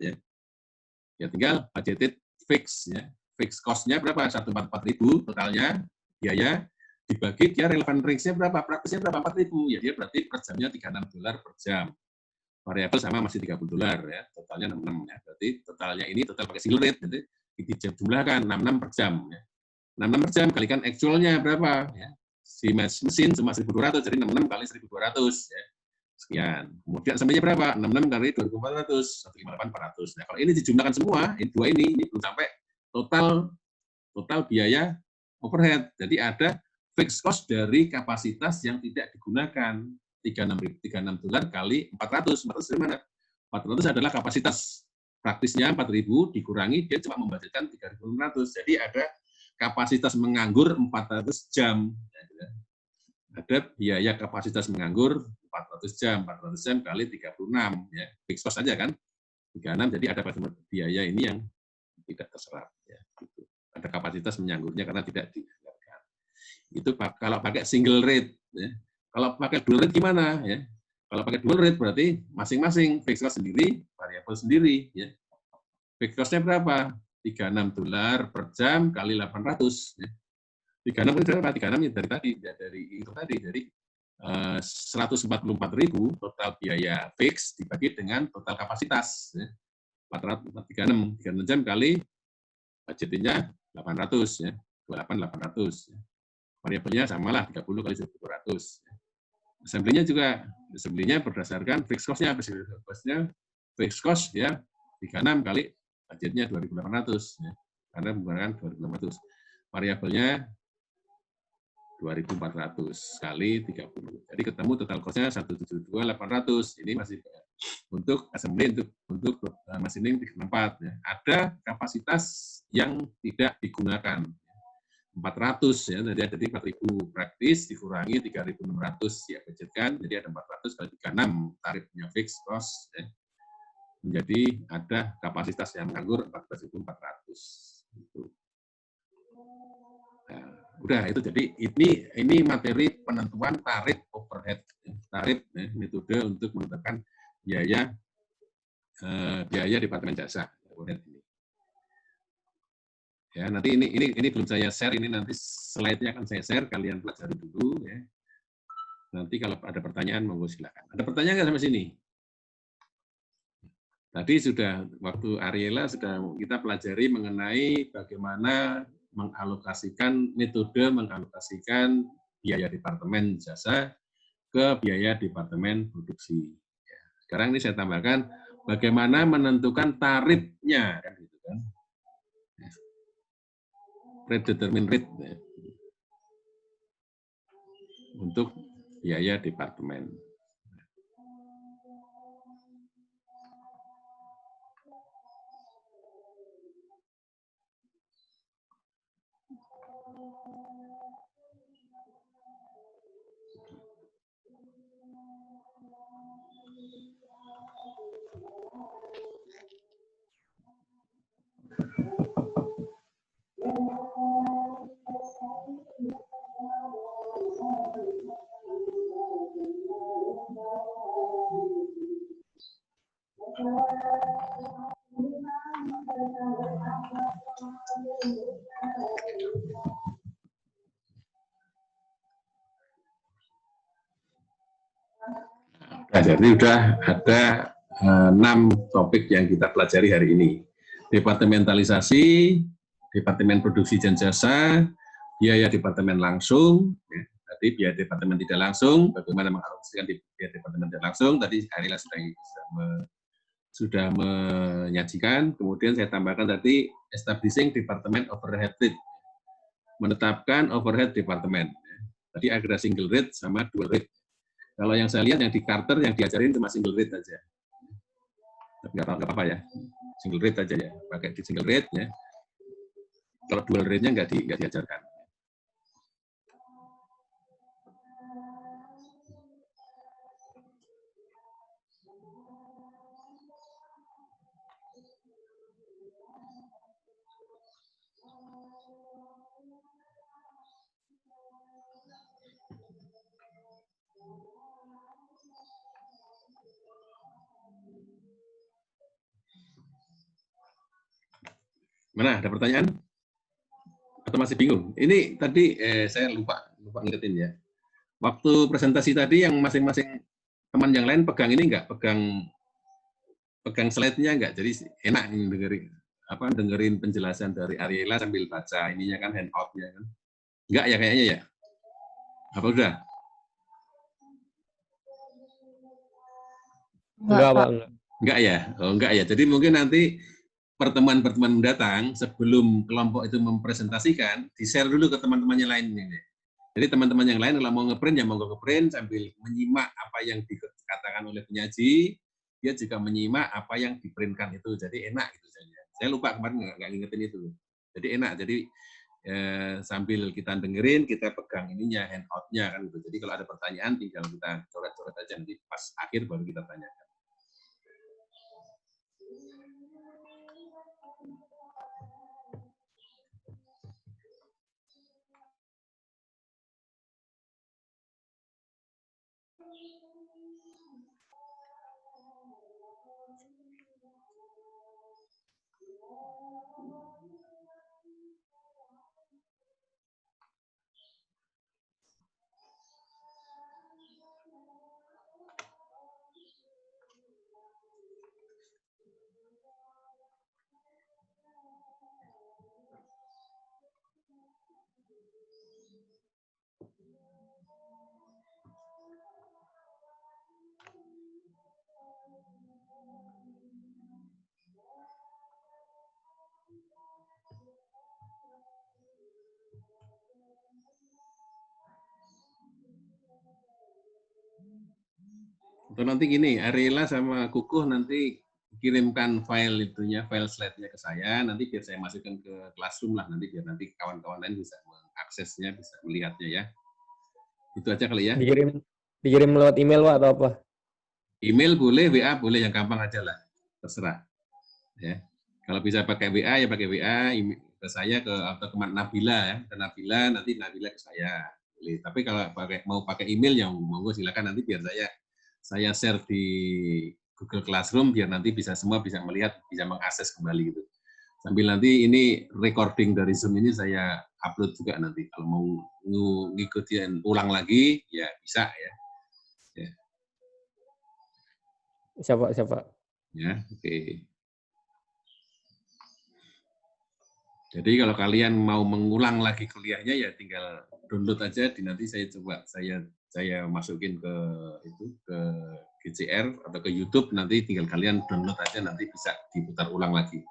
[SPEAKER 2] ya tinggal budgeted fix ya. Fix cost-nya berapa? 144.000 totalnya biaya dibagi dia relevant range-nya berapa? Praktisnya berapa? 4.000. Ya dia berarti per jamnya 36 dolar per jam. Variabel sama masih 30 dolar ya. Totalnya 66 ya. Berarti totalnya ini total pakai single rate jadi dijumlahkan 66 per jam ya. 66 per jam kalikan actual-nya berapa ya. Si mesin cuma 1.200, jadi 66 kali 1.200 ya. Sekian. Kemudian sampainya berapa? 66 kali 2.400, 158.400. Nah, kalau ini dijumlahkan semua, ini dua ini belum sampai total biaya overhead. Jadi ada fixed cost dari kapasitas yang tidak digunakan. 36 dolar kali 400. 400 dari mana? 400 adalah kapasitas. Praktisnya 4.000 dikurangi, dia cuma membudgetkan 3.600. Jadi ada kapasitas menganggur 400 jam. Ada biaya kapasitas menganggur 400 jam kali 36 ya. Fixed cost saja kan. 36 jadi ada biaya ini yang tidak terserap ya. ada kapasitas menyanggurnya karena tidak dianggarkan. Itu kalau pakai single rate. Ya. Kalau pakai dual rate gimana? Ya. Kalau pakai dual rate berarti masing-masing fixed cost sendiri, variabel sendiri. Ya. Fixed cost-nya berapa? $36 per jam kali 800. Ya. 36 itu berapa? 36 dari tadi, dari itu tadi, dari 144.000 total biaya fix dibagi dengan total kapasitas. Ya. 36 jam kali budgetnya 800 ya, 28.800 ya. Variabelnya samalah 30 kali 1.200 ya. Assembly-nya juga berdasarkan fixed cost-nya, fixed cost ya 36 kali budgetnya 2.800 ya. Karena menggunakan 2.800. Variabelnya 2.400 kali 30. Jadi ketemu total cost-nya 172.800. Ini masih untuk assembly, untuk machining 4. Ya. Ada kapasitas yang tidak digunakan. 400 ya, jadi ada 4.000 praktis dikurangi 3.600 ya budgetkan, jadi ada 400 kali 36 tarifnya fixed cost ya. Menjadi ada kapasitas yang nganggur 14.400 gitu. Nah, udah itu, jadi ini materi penentuan tarif overhead, tarif ya, metode untuk menentukan biaya Departemen Jasa overhead ini. Ya, nanti ini belum saya share, ini nanti slide-nya akan saya share, kalian pelajari dulu ya. Nanti kalau ada pertanyaan monggo silakan. Ada pertanyaan nggak sampai sini? Tadi sudah waktu Ariela sudah kita pelajari mengenai bagaimana metode mengalokasikan biaya Departemen Jasa ke biaya Departemen Produksi. Sekarang ini saya tambahkan bagaimana menentukan tarifnya, kan gitu kan? Predetermined rate ya, untuk biaya departemen. Nah, jadi sudah ada 6 topik yang kita pelajari hari ini. Departementalisasi, Departemen Produksi dan Jasa, biaya Departemen langsung, ya. Tadi biaya Departemen tidak langsung, bagaimana mengalokasikan biaya Departemen tidak langsung, tadi Ariela sudah menyajikan. Kemudian saya tambahkan tadi establishing Department Overhead Rate, menetapkan overhead departemen. Tadi ada single rate sama dual rate. Kalau yang saya lihat yang di Carter yang diajarin cuma single rate aja. Tapi nggak apa-apa ya, single rate aja ya, pakai di single rate ya. Kalau dual rate-nya nggak diajarkan. Mana, ada pertanyaan? Atau masih bingung? Ini tadi saya lupa ngingetin ya. Waktu presentasi tadi yang masing-masing teman yang lain pegang ini enggak? Pegang slide-nya enggak? Jadi enak dengerin penjelasan dari Ariela sambil baca ininya kan, handout-nya kan. Enggak ya kayaknya ya? Apa udah?
[SPEAKER 3] Enggak, Pak.
[SPEAKER 2] Enggak ya? Oh, enggak ya. Jadi mungkin nanti pertemuan-pertemuan mendatang sebelum kelompok itu mempresentasikan, di-share dulu ke teman-teman yang lain ini. Jadi teman-teman yang lain kalau mau ngeprint ya mau ngeprint sambil menyimak apa yang dikatakan oleh penyaji, dia juga menyimak apa yang diprintkan itu. Jadi enak gitu saja. Saya lupa kemarin nggak ngingetin itu. Jadi enak. Jadi sambil kita dengerin, kita pegang ininya, handout-nya kan gitu. Jadi kalau ada pertanyaan tinggal kita coret-coret aja, nanti pas akhir baru kita tanyakan. Atau nanti gini, Ariela sama Kukuh nanti kirimkan file itunya, file slide-nya ke saya, nanti biar saya masukkan ke Classroom lah, nanti biar nanti kawan-kawan lain bisa mengaksesnya, bisa melihatnya ya. Itu aja kali ya.
[SPEAKER 3] Dikirim lewat email Pak atau apa?
[SPEAKER 2] Email boleh, WA boleh, yang gampang aja lah, terserah. Ya. Kalau bisa pakai WA ya pakai WA, ke saya atau ke Nabila ya, ke Nabila, nanti Nabila ke saya. Boleh. Tapi kalau mau pakai email ya monggo silakan, nanti biar saya share di Google Classroom biar nanti semua bisa melihat, bisa mengakses kembali gitu. Sambil nanti ini recording dari Zoom ini saya upload juga nanti. Kalau mau ngikutin ulang lagi ya bisa ya. Ya.
[SPEAKER 3] Siapa?
[SPEAKER 2] Ya, oke. Jadi kalau kalian mau mengulang lagi kuliahnya ya tinggal download aja, nanti saya coba saya masukin ke GCR atau ke YouTube, nanti tinggal kalian download aja, nanti bisa diputar ulang lagi.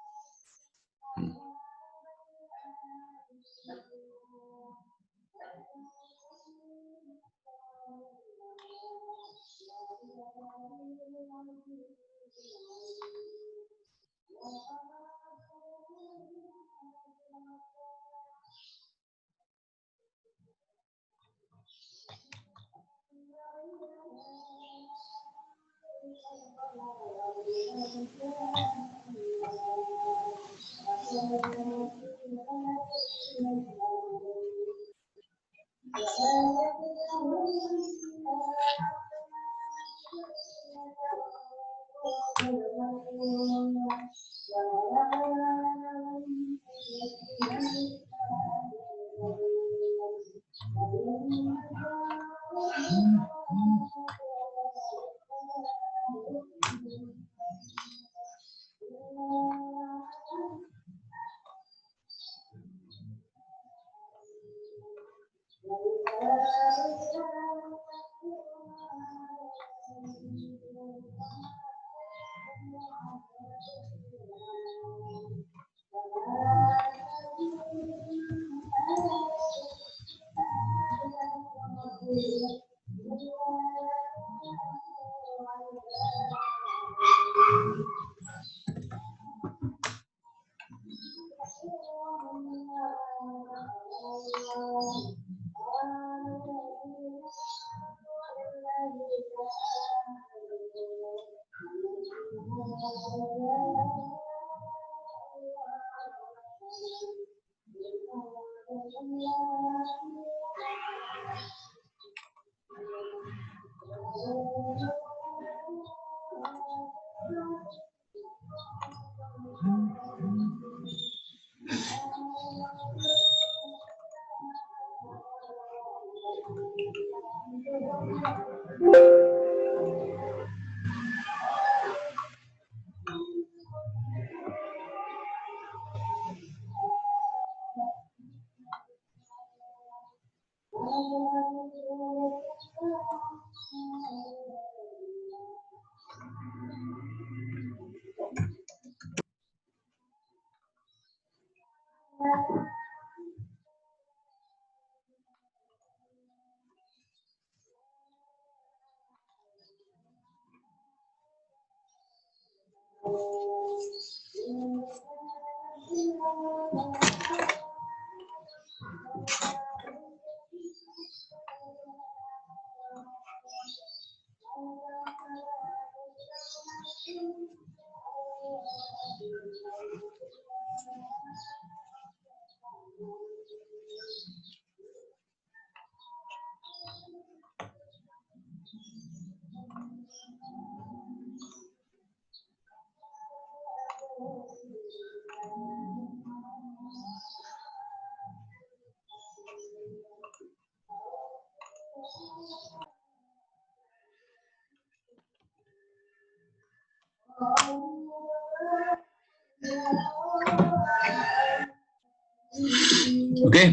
[SPEAKER 2] Oke,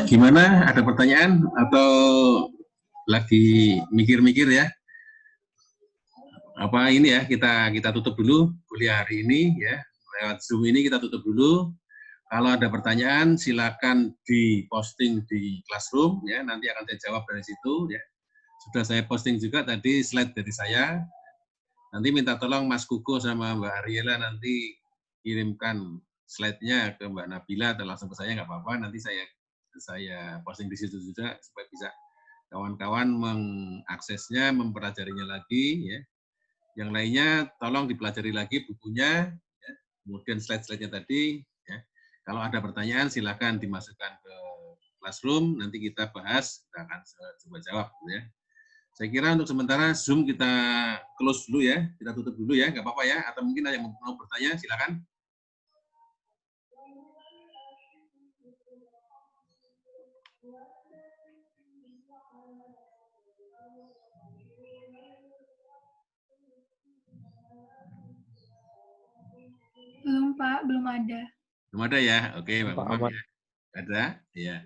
[SPEAKER 2] gimana? Ada pertanyaan atau lagi mikir-mikir ya? Apa ini ya, kita tutup dulu kuliah hari ini ya. Lewat Zoom ini kita tutup dulu. Kalau ada pertanyaan silakan diposting di Classroom ya, nanti akan saya jawab dari situ ya. sudah saya posting juga tadi slide dari saya. Nanti minta tolong Mas Kuko sama Mbak Ariela nanti kirimkan slide-nya ke Mbak Nabila atau langsung ke saya, nggak apa-apa. Nanti saya posting di situ juga supaya bisa kawan-kawan mengaksesnya, mempelajarinya lagi. Ya. Yang lainnya tolong dipelajari lagi bukunya, ya. Kemudian slide-slide-nya tadi. Ya. Kalau ada pertanyaan silakan dimasukkan ke Classroom, nanti kita bahas, kita akan coba jawab. Ya. Saya kira untuk sementara Zoom kita close dulu ya, kita tutup dulu ya, nggak apa-apa ya, atau mungkin ada yang mau bertanya, silakan.
[SPEAKER 4] Belum Pak, belum ada.
[SPEAKER 2] Belum ada ya, oke Pak Mamam ya. Ada, ya.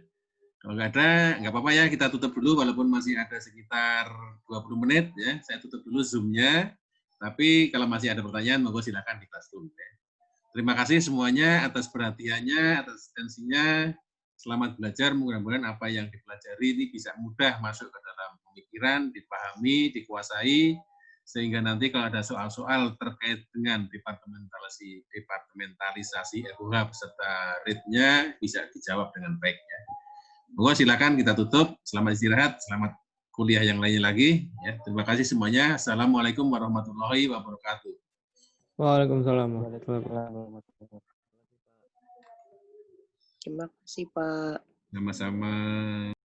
[SPEAKER 2] Kalau nggak ada, nggak apa-apa ya, kita tutup dulu walaupun masih ada sekitar 20 menit ya. Saya tutup dulu Zoom-nya. Tapi kalau masih ada pertanyaan, monggo silakan di Classroom ya. Terima kasih semuanya atas perhatiannya, atas atensinya. Selamat belajar, mudah-mudahan apa yang dipelajari ini bisa mudah masuk ke dalam pemikiran, dipahami, dikuasai, sehingga nanti kalau ada soal-soal terkait dengan departementalisasi FUH beserta rate-nya bisa dijawab dengan baik ya. Monggo silakan kita tutup. Selamat istirahat, selamat kuliah yang lainnya lagi. Ya, terima kasih semuanya. Assalamualaikum warahmatullahi wabarakatuh.
[SPEAKER 3] Waalaikumsalam warahmatullahi wabarakatuh.
[SPEAKER 5] Terima kasih Pak.
[SPEAKER 2] Sama-sama.